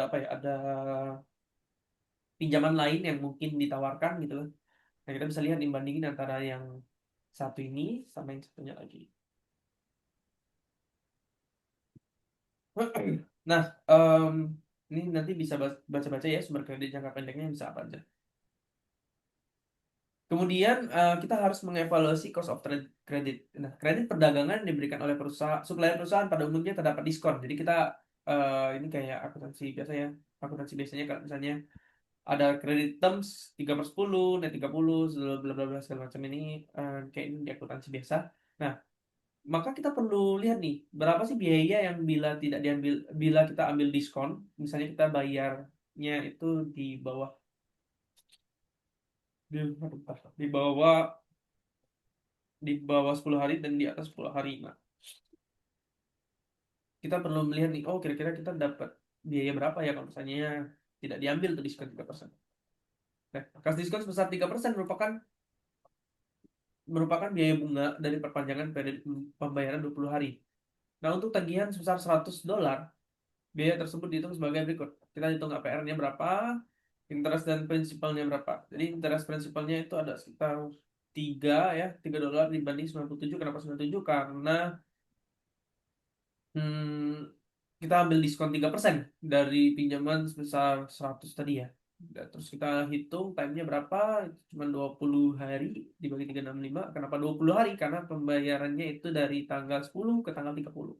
Speaker 1: apa ya, ada pinjaman lain yang mungkin ditawarkan gitu loh. Nah, kita bisa lihat dibandingin antara yang satu ini sama yang satunya lagi. Nah, ini nanti bisa baca-baca ya sumber kredit jangka pendeknya bisa apa aja. Kemudian kita harus mengevaluasi cost of trade kredit. Nah, kredit perdagangan diberikan oleh perusahaan, supplier perusahaan pada umumnya terdapat diskon. Jadi kita ini kayak akuntansi biasa ya. Akuntansi biasanya kalau misalnya ada kredit terms 3/10, net 30, bla bla bla segala macam ini kayak ini di akuntansi biasa. Nah, maka kita perlu lihat nih, berapa sih biaya yang bila kita ambil diskon, misalnya kita bayarnya itu di bawah di bawah di bawah 10 hari dan di atas 10 hari. Nah, kita perlu melihat nih, oh kira-kira kita dapat biaya berapa ya kalau misalnya tidak diambil tuh diskon 3%. Nah, kas diskon sebesar 3% merupakan merupakan biaya bunga dari perpanjangan periode pembayaran 20 hari. Nah, untuk tagihan sebesar $100, biaya tersebut dihitung sebagai berikut. Kita hitung APR-nya berapa, interest dan prinsipalnya berapa. Jadi interest prinsipalnya itu ada sekitar 3 ya, $3 dibanding 97. Kenapa 97? Karena kita ambil diskon 3% dari pinjaman sebesar 100 tadi ya. Dan terus kita hitung time-nya berapa, itu cuma 20 hari dibagi 365. Kenapa 20 hari? Karena pembayarannya itu dari tanggal 10 ke tanggal 30.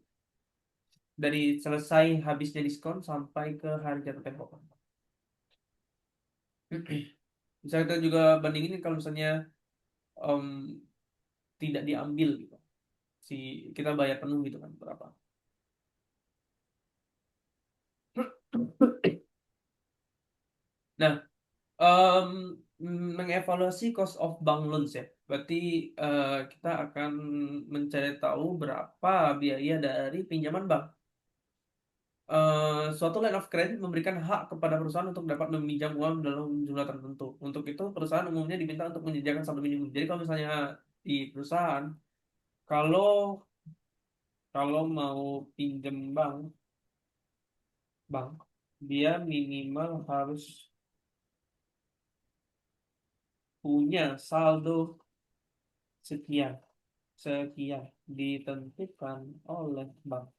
Speaker 1: Dari selesai habisnya diskon sampai ke hari jatuh tempo. Misalnya kita juga bandingin kalau misalnya em, tidak diambil gitu. Si kita bayar penuh gitu kan berapa. Nah, em, mengevaluasi cost of bank loans ya. Berarti kita akan mencari tahu berapa biaya dari pinjaman bank. Suatu line of credit memberikan hak kepada perusahaan untuk dapat meminjam uang dalam jumlah tertentu. Untuk itu, perusahaan umumnya diminta untuk menyediakan saldo minimum. Jadi kalau misalnya di perusahaan, kalau kalau mau pinjam bank, dia minimal harus punya saldo sekian, sekian ditentukan oleh bank.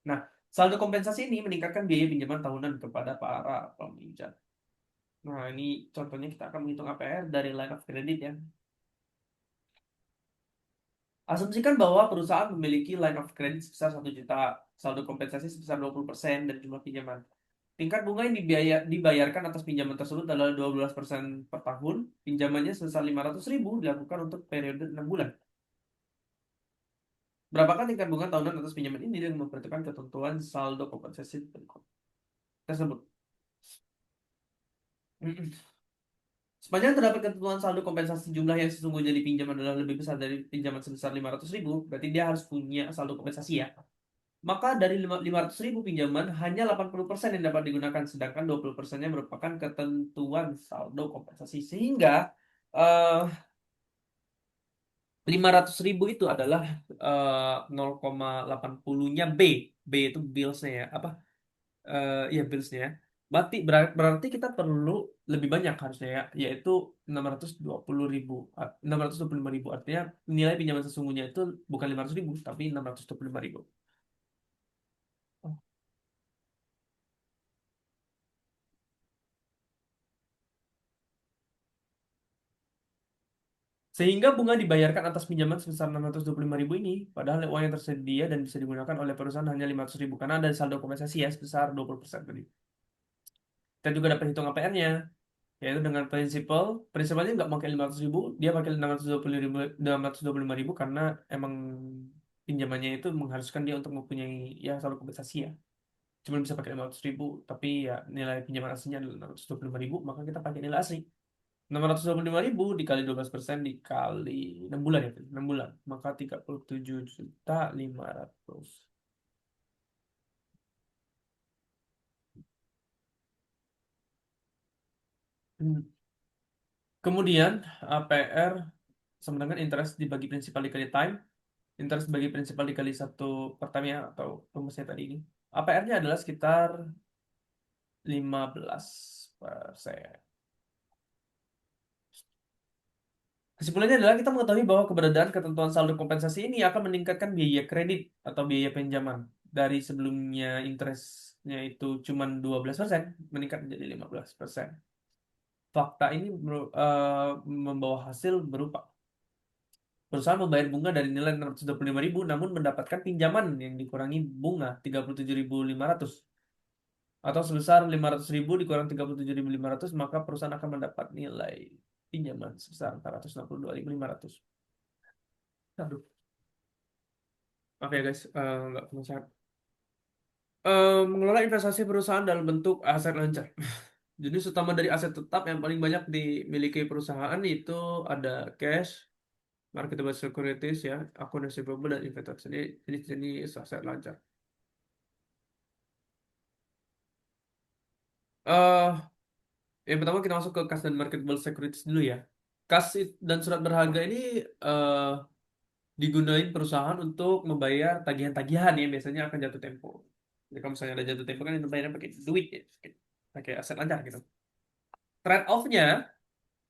Speaker 1: Nah, saldo kompensasi ini meningkatkan biaya pinjaman tahunan kepada para peminjam. Nah, ini contohnya kita akan menghitung APR dari line of credit ya. Asumsikan bahwa perusahaan memiliki line of credit sebesar 1 juta, saldo kompensasi sebesar 20% dari jumlah pinjaman. Tingkat bunga yang dibayarkan atas pinjaman tersebut adalah 12% per tahun. Pinjamannya sebesar 500.000 dilakukan untuk periode 6 bulan. Berapakah tingkat bunga tahunan atas pinjaman ini dengan memperhatikan ketentuan saldo kompensasi berikut tersebut? Sepanjang terdapat ketentuan saldo kompensasi jumlah yang sesungguhnya dipinjam adalah lebih besar dari pinjaman sebesar 500.000, berarti dia harus punya saldo kompensasi ya.
Speaker 2: maka dari 500.000 pinjaman hanya 80% yang dapat digunakan, sedangkan 20%-nya merupakan ketentuan saldo kompensasi. Sehingga eh 500.000 itu adalah 0,80-nya B. B itu bills-nya ya. Apa? Ya bills-nya ya. Berarti kita perlu lebih banyak harusnya ya, yaitu 620.000, 625.000. Artinya nilai pinjaman sesungguhnya itu bukan 500.000, tapi 625.000. Sehingga bunga dibayarkan atas pinjaman sebesar 625.000 ini, padahal uang yang tersedia dan bisa digunakan oleh perusahaan hanya 500.000 karena ada saldo kompensasi ya sebesar 20% tadi. Kita juga dapat hitung APR-nya, yaitu dengan prinsipalnya nggak pakai 500.000, dia pakai 625.000 karena emang pinjamannya itu mengharuskan dia untuk mempunyai ya saldo kompensasi ya. Cuma bisa pakai 500.000, tapi ya nilai pinjaman aslinya adalah 625.000, maka kita pakai nilai asli. 625.000 dikali 12% dikali 6 bulan ya, 6 bulan. Maka 37.500.000. Hmm. Kemudian APR sama dengan interest dibagi prinsipal dikali time. Interest bagi prinsipal dikali satu pertamanya atau rumusnya tadi ini. APR-nya adalah sekitar 15%. Kesimpulannya adalah kita mengetahui bahwa keberadaan ketentuan saldo kompensasi ini akan meningkatkan biaya kredit atau biaya pinjaman. Dari sebelumnya interestnya itu cuma 12%, meningkat menjadi 15%. Fakta ini membawa hasil berupa perusahaan membayar bunga dari nilai 625.000 namun mendapatkan pinjaman yang dikurangi bunga 37.500 atau sebesar 500.000 dikurang 37.500, maka perusahaan akan mendapat nilai pinjaman sebesar 462.500. Aduh, maaf ya guys, nggak penasaran. Mengelola investasi perusahaan dalam bentuk aset lancar. Jenis utama dari aset tetap yang paling banyak dimiliki perusahaan itu ada cash, marketable securities ya, akun receivable dan investasi. Ini jenis-jenis aset lancar. eh yang pertama kita masuk ke kas dan marketable securities dulu ya. Dan surat berharga ini eh digunain perusahaan untuk membayar tagihan-tagihan ya, biasanya akan jatuh tempo. Jadi kalau misalnya ada jatuh tempo kan itu bayarnya pakai duit ya, pakai aset lancar gitu. Trade off-nya,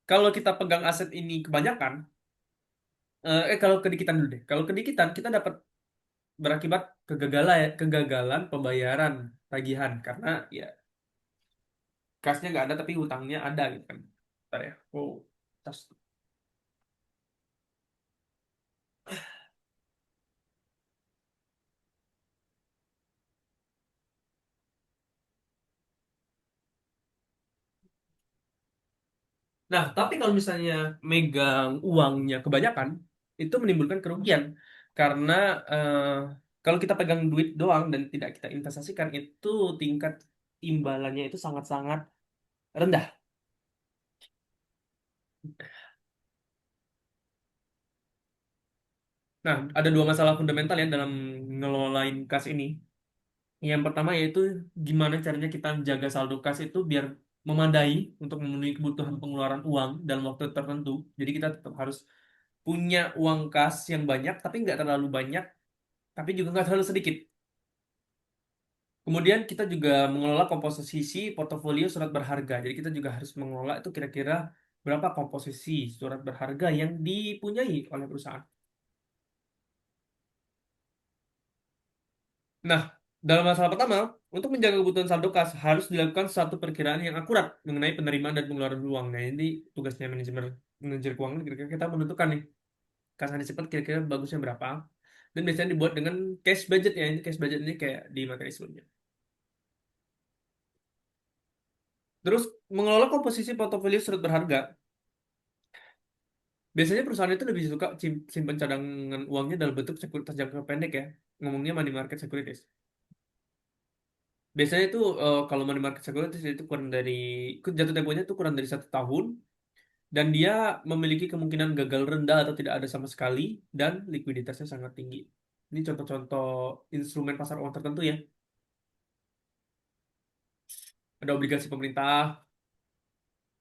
Speaker 2: kalau kita pegang aset ini kebanyakan, kalau kedikitan dulu deh. Kalau kedikitan kita dapat berakibat kegagalan pembayaran tagihan karena ya kasnya nggak ada tapi hutangnya ada gitu kan. Bentar ya. Oh, tas. Nah, tapi kalau misalnya megang uangnya kebanyakan, itu menimbulkan kerugian. Karena eh, kalau kita pegang duit doang dan tidak kita investasikan, itu tingkat imbalannya itu sangat-sangat rendah. Nah, ada dua masalah fundamental ya dalam ngelolain kas ini. Yang pertama yaitu gimana caranya kita menjaga saldo kas itu biar memadai untuk memenuhi kebutuhan pengeluaran uang dalam waktu tertentu. Jadi kita tetap harus punya uang kas yang banyak, tapi nggak terlalu banyak, tapi juga nggak terlalu sedikit. Kemudian kita juga mengelola komposisi portofolio surat berharga. Jadi kita juga harus mengelola itu kira-kira berapa komposisi surat berharga yang dipunyai oleh perusahaan. Nah, dalam masalah pertama, untuk menjaga kebutuhan saldo kas harus dilakukan satu perkiraan yang akurat mengenai penerimaan dan pengeluaran uang. Nah, ini tugasnya manajer keuangan. Kira-kira kita menentukan nih kas yang cepat kira-kira bagusnya berapa. Dan biasanya dibuat dengan cash budget ya. Ini cash budget ini kayak di materi sebelumnya. Terus mengelola komposisi portofolio surat berharga. Biasanya perusahaan itu lebih suka simpan cadangan uangnya dalam bentuk sekuritas jangka pendek ya. Ngomongnya money market securities. Biasanya itu kalau money market securities itu kurang dari jatuh temponya itu kurang dari 1 tahun dan dia memiliki kemungkinan gagal rendah atau tidak ada sama sekali dan likuiditasnya sangat tinggi. Ini contoh-contoh instrumen pasar uang tertentu ya. Ada obligasi pemerintah,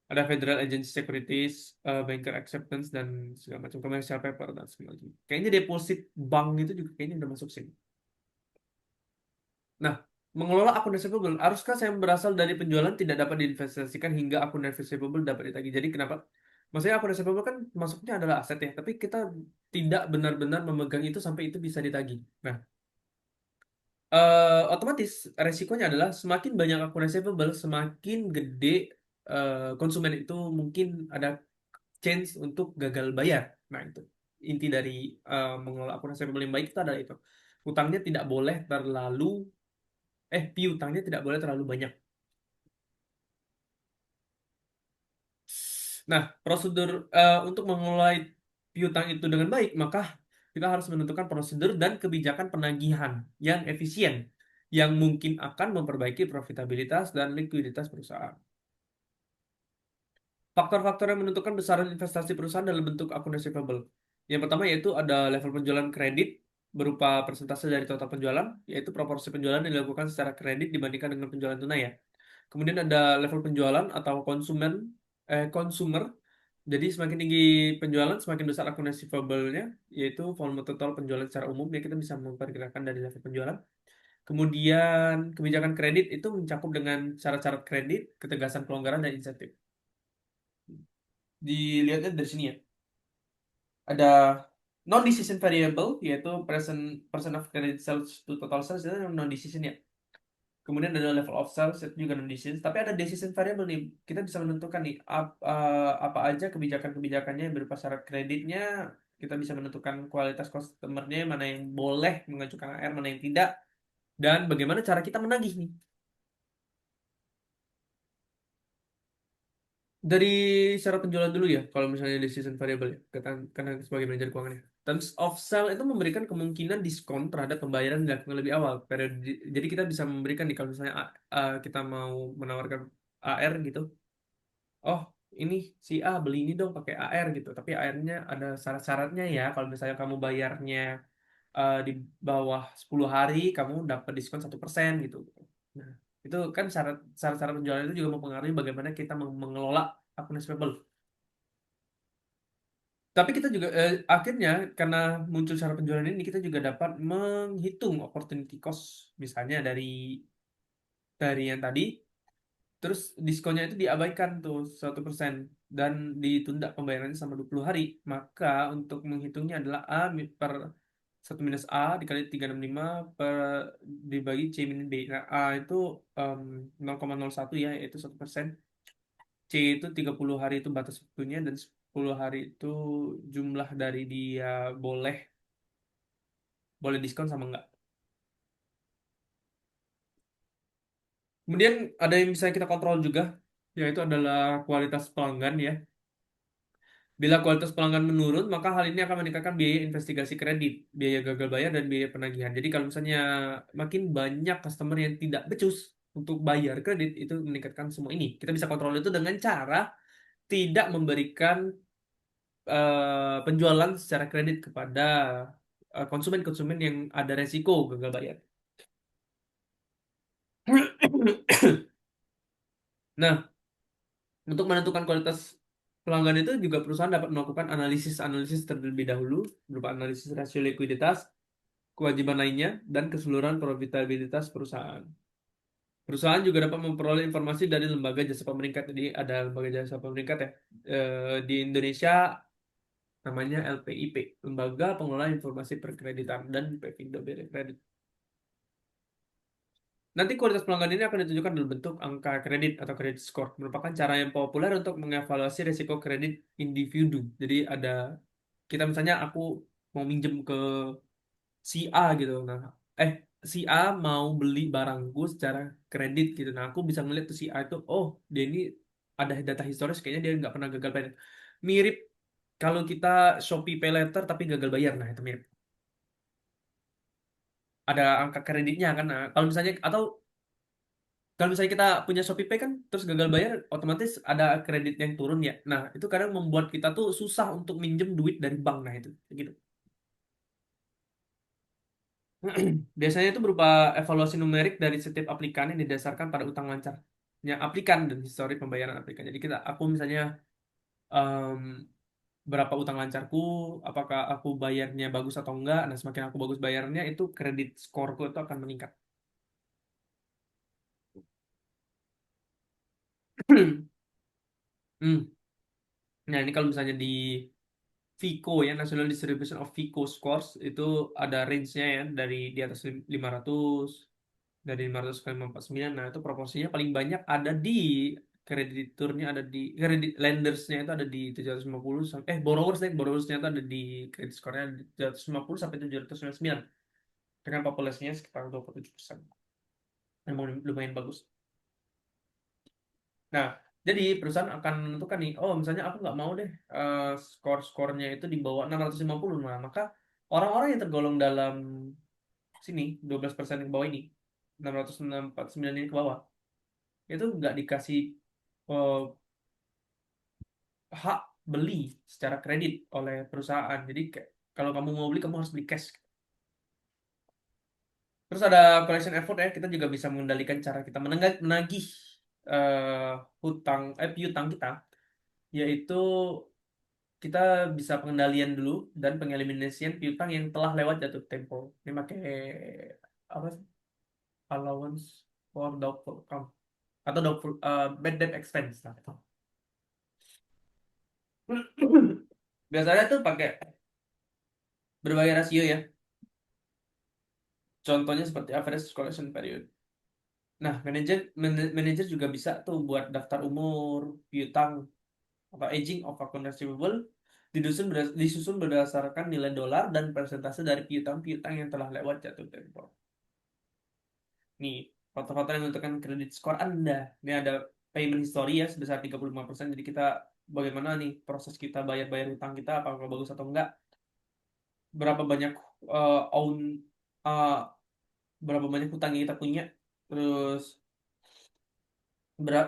Speaker 2: ada Federal Agency Securities, Banker Acceptance, dan segala macam commercial paper dan segala macam. Kayaknya deposit bank itu juga kayaknya udah masuk sini. Nah, mengelola akun receivable, haruskah saya berasal dari penjualan tidak dapat diinvestasikan hingga akun receivable dapat ditagih? Jadi kenapa? Maksudnya akun receivable kan masuknya adalah aset ya, tapi kita tidak benar-benar memegang itu sampai itu bisa ditagih. Nah, otomatis resikonya adalah semakin banyak akun receivable, semakin gede konsumen itu mungkin ada chance untuk gagal bayar. Nah, itu inti dari mengelola akun receivable yang baik itu adalah itu. Utangnya tidak boleh terlalu piutangnya tidak boleh terlalu banyak. Nah, prosedur untuk mengelola piutang itu dengan baik, maka kita harus menentukan prosedur dan kebijakan penagihan yang efisien, yang mungkin akan memperbaiki profitabilitas dan likuiditas perusahaan. Faktor-faktor yang menentukan besaran investasi perusahaan dalam bentuk akun receivable. Yang pertama yaitu ada level penjualan kredit berupa persentase dari total penjualan, yaitu proporsi penjualan yang dilakukan secara kredit dibandingkan dengan penjualan tunai ya. Kemudian ada level penjualan atau consumer. Jadi semakin tinggi penjualan, semakin besar akun receivable-nya, yaitu volume total penjualan secara umum ya kita bisa memperkirakan dari level penjualan. Kemudian kebijakan kredit itu mencakup dengan syarat-syarat kredit, ketegasan pelonggaran dan insentif. Dilihatnya dari sini ya. Ada non-decision variable yaitu percent of credit sales to total sales itu non-decision ya. Kemudian ada level of sales itu juga non-decision, tapi ada decision variable nih. Kita bisa menentukan nih apa aja kebijakan-kebijakannya yang berupa syarat kreditnya. Kita bisa menentukan kualitas customernya, mana yang boleh mengajukan AR, mana yang tidak, dan bagaimana cara kita menagih nih. Dari syarat penjualan dulu ya, kalau misalnya decision variable ya, karena sebagai manajer keuangan ya. Terms of sale itu memberikan kemungkinan diskon terhadap pembayaran yang dilakukan lebih awal. Jadi kita bisa memberikan nih kalau misalnya kita mau menawarkan AR gitu, oh ini si A beli ini dong pakai AR gitu, tapi AR-nya ada syarat-syaratnya ya. Kalau misalnya kamu bayarnya di bawah 10 hari, kamu dapat diskon 1% gitu. Nah, itu kan syarat-syarat penjualan itu juga mempengaruhi bagaimana kita mengelola akun receivable. Tapi kita juga akhirnya karena muncul cara penjualan ini kita juga dapat menghitung opportunity cost misalnya dari yang tadi terus diskonnya itu diabaikan tuh 1% dan ditunda pembayarannya selama 20 hari. Maka untuk menghitungnya adalah per 1 minus A dikali 365 per dibagi C minus B. Nah, A itu 0,01 ya, yaitu 1%. C itu 30 hari itu batas waktunya dan 10 hari itu jumlah dari dia boleh boleh diskon sama enggak. Kemudian ada yang bisa kita kontrol juga, yaitu adalah kualitas pelanggan ya. Bila kualitas pelanggan menurun, maka hal ini akan meningkatkan biaya investigasi kredit, biaya gagal bayar, dan biaya penagihan. Jadi kalau misalnya makin banyak customer yang tidak becus untuk bayar kredit, itu meningkatkan semua ini. Kita bisa kontrol itu dengan cara tidak memberikan penjualan secara kredit kepada konsumen-konsumen yang ada resiko gagal bayar. Nah, untuk menentukan kualitas pelanggan itu juga perusahaan dapat melakukan analisis-analisis terlebih dahulu berupa analisis rasio likuiditas, kewajiban lainnya, dan keseluruhan profitabilitas perusahaan. Perusahaan juga dapat memperoleh informasi dari lembaga jasa pemeringkat. Jadi ada lembaga jasa pemeringkat ya. Di Indonesia namanya LPIP, Lembaga Pengelola Informasi Perkreditan dan PPindo Bere Kredit. Nanti kualitas pelanggan ini akan ditunjukkan dalam bentuk angka kredit atau credit score, merupakan cara yang populer untuk mengevaluasi risiko kredit individu. Jadi ada kita misalnya aku mau minjem ke si A gitu. Nah, eh si A mau beli barangku secara kredit gitu. Nah, aku bisa ngeliat tuh si A itu, oh dia ini ada data historis kayaknya dia nggak pernah gagal bayar. Mirip kalau kita Shopee Pay Later tapi gagal bayar. Nah, itu mirip. Ada angka kreditnya kan. Nah, kalau misalnya atau kalau misalnya kita punya Shopee Pay kan terus gagal bayar otomatis ada kredit yang turun ya. Nah, itu kadang membuat kita tuh susah untuk minjem duit dari bank nah itu gitu. Biasanya itu berupa evaluasi numerik dari setiap aplikan yang didasarkan pada utang lancarnya aplikan dan histori pembayaran aplikan. Jadi aku misalnya em, berapa utang lancarku, apakah aku bayarnya bagus atau enggak. Nah, semakin aku bagus bayarnya, itu kredit scoreku itu akan meningkat. Hmm. Nah, ini kalau misalnya di Vico ya, National Distribution of Vico Scores, itu ada range-nya ya, dari di atas 500, dari 500 ke 549. Nah, itu proporsinya paling banyak ada di krediturnya, ada di kredit lendersnya itu ada di 750 sampai borrowersnya itu ada di kredit score-nya 750 sampai 799 dengan populasinya sekitar 27%. Memang lumayan bagus. Nah, jadi perusahaan akan menentukan nih, oh misalnya aku nggak mau deh skor-skornya itu di bawah 650. Nah, maka orang-orang yang tergolong dalam sini 12% yang ke bawah ini, 649 ini ke bawah, itu nggak dikasih eh, hak beli secara kredit oleh perusahaan. Jadi kalau kamu mau beli, kamu harus beli cash. Terus ada collection effort ya, kita juga bisa mengendalikan cara kita menagih eh, piutang kita, yaitu kita bisa pengendalian dulu dan pengeliminasian piutang yang telah lewat jatuh tempo. Ini pakai apa sih? Allowance for doubtful account atau bad debt expense. Nah, itu. Biasanya tuh pakai berbagai rasio ya. Contohnya seperti average collection period. Nah, manajer juga bisa tuh buat daftar umur, piutang, atau aging of account receivable disusun berdasarkan nilai dolar dan persentase dari piutang-piutang yang telah lewat jatuh tempo. Nih, faktor-faktor yang menentukan kredit skor Anda. Ini ada payment history ya sebesar 35%. Jadi kita bagaimana nih proses kita bayar-bayar hutang kita apakah bagus atau enggak? Berapa banyak own uh, berapa banyak hutang yang kita punya? Terus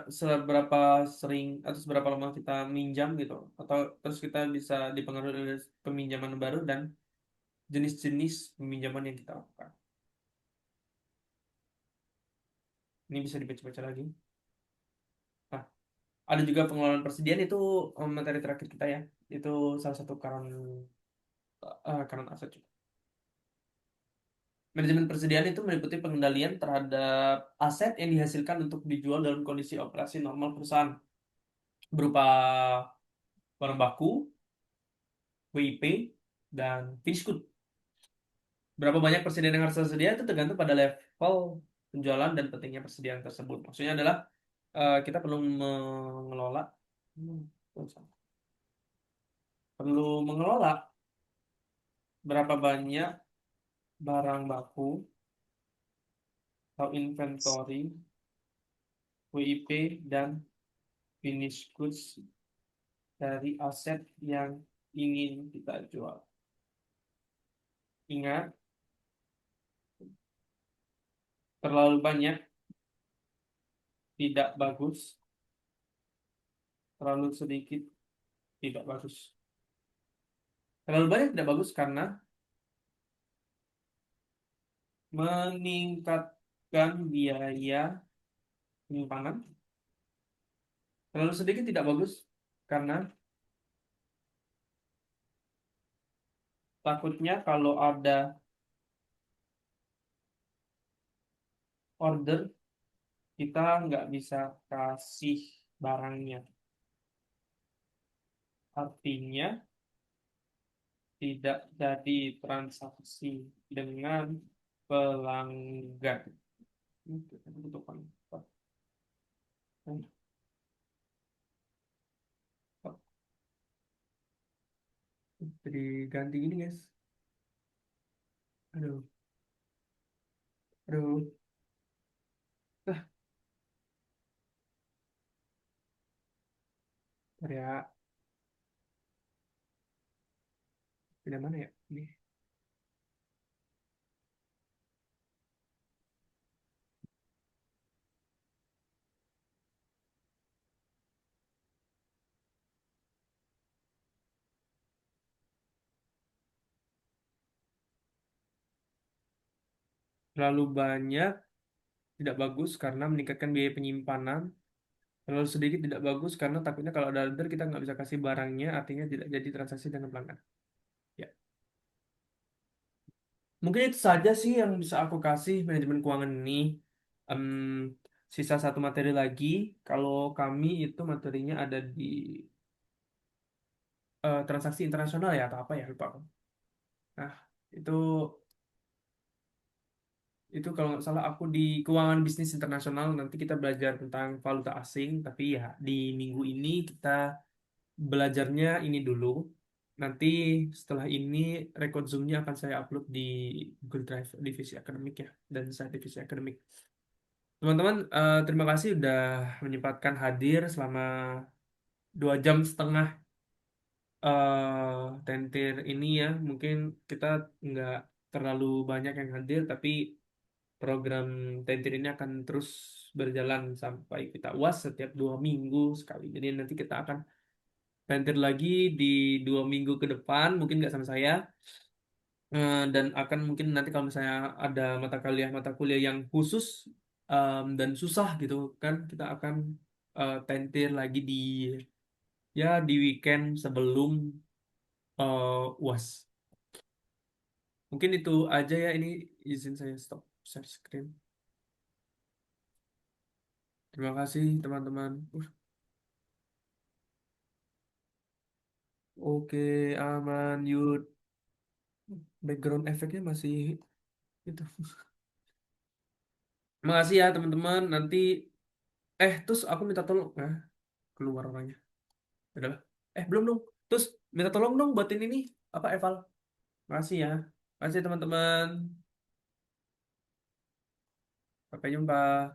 Speaker 2: seberapa sering atau seberapa lama kita minjam gitu, atau terus kita bisa dipengaruhi oleh peminjaman baru dan jenis-jenis peminjaman yang kita lakukan. Ini bisa dibaca-baca lagi. Nah, ada juga pengelolaan persediaan itu materi terakhir kita ya. Itu salah satu current asset juga. Manajemen persediaan itu meliputi pengendalian terhadap aset yang dihasilkan untuk dijual dalam kondisi operasi normal perusahaan berupa barang baku, WIP, dan finished good. Berapa banyak persediaan yang harus tersedia itu tergantung pada level penjualan dan pentingnya persediaan tersebut. Maksudnya adalah kita perlu mengelola, hmm, perlu mengelola berapa banyak barang baku atau inventory, WIP, dan finished goods dari aset yang ingin kita jual. Ingat, terlalu banyak tidak bagus, terlalu sedikit tidak bagus. Terlalu banyak tidak bagus karena meningkatkan biaya penyimpanan. Terlalu sedikit tidak bagus karena takutnya kalau ada order kita nggak bisa kasih barangnya. Artinya tidak jadi transaksi dengan pelanggan. Itu penutupan. Jadi ganti gini guys. Aduh, aduh. Ah, ya, pindah mana ya? Ini.
Speaker 1: Terlalu banyak tidak bagus karena meningkatkan biaya penyimpanan. Terlalu sedikit tidak bagus karena takutnya kalau ada order kita nggak bisa kasih barangnya, artinya tidak jadi transaksi dengan pelanggan. Ya, mungkin itu saja sih yang bisa aku kasih manajemen keuangan ini. Em, Sisa satu materi lagi. Kalau kami itu materinya ada di transaksi internasional ya atau apa ya lupa aku. Nah, itu itu kalau nggak salah aku di keuangan bisnis internasional nanti kita belajar tentang valuta asing. Tapi ya di minggu ini kita belajarnya ini dulu. Nanti setelah ini record Zoom-nya akan saya upload di Google Drive divisi akademik ya dan saya divisi akademik. Teman-teman, terima kasih udah menyempatkan hadir selama 2 jam setengah tentir ini ya. Mungkin kita nggak terlalu banyak yang hadir, tapi program tentir ini akan terus berjalan sampai kita UAS setiap 2 minggu sekali. Jadi nanti kita akan tentir lagi di 2 minggu ke depan, mungkin nggak sama saya. Dan akan mungkin nanti kalau misalnya ada mata kuliah yang khusus dan susah gitu kan kita akan tentir lagi di weekend sebelum UAS. Mungkin itu aja ya, ini izin saya stop share screen. Terima kasih teman-teman. Oke, aman, yud. Background efeknya masih itu. Makasih ya teman-teman. Nanti terus aku minta tolong. Keluar orangnya. Adalah. Belum dong. Terus minta tolong dong buatin ini apa eval. Makasih ya. Makasih teman-teman. Sampai jumpa.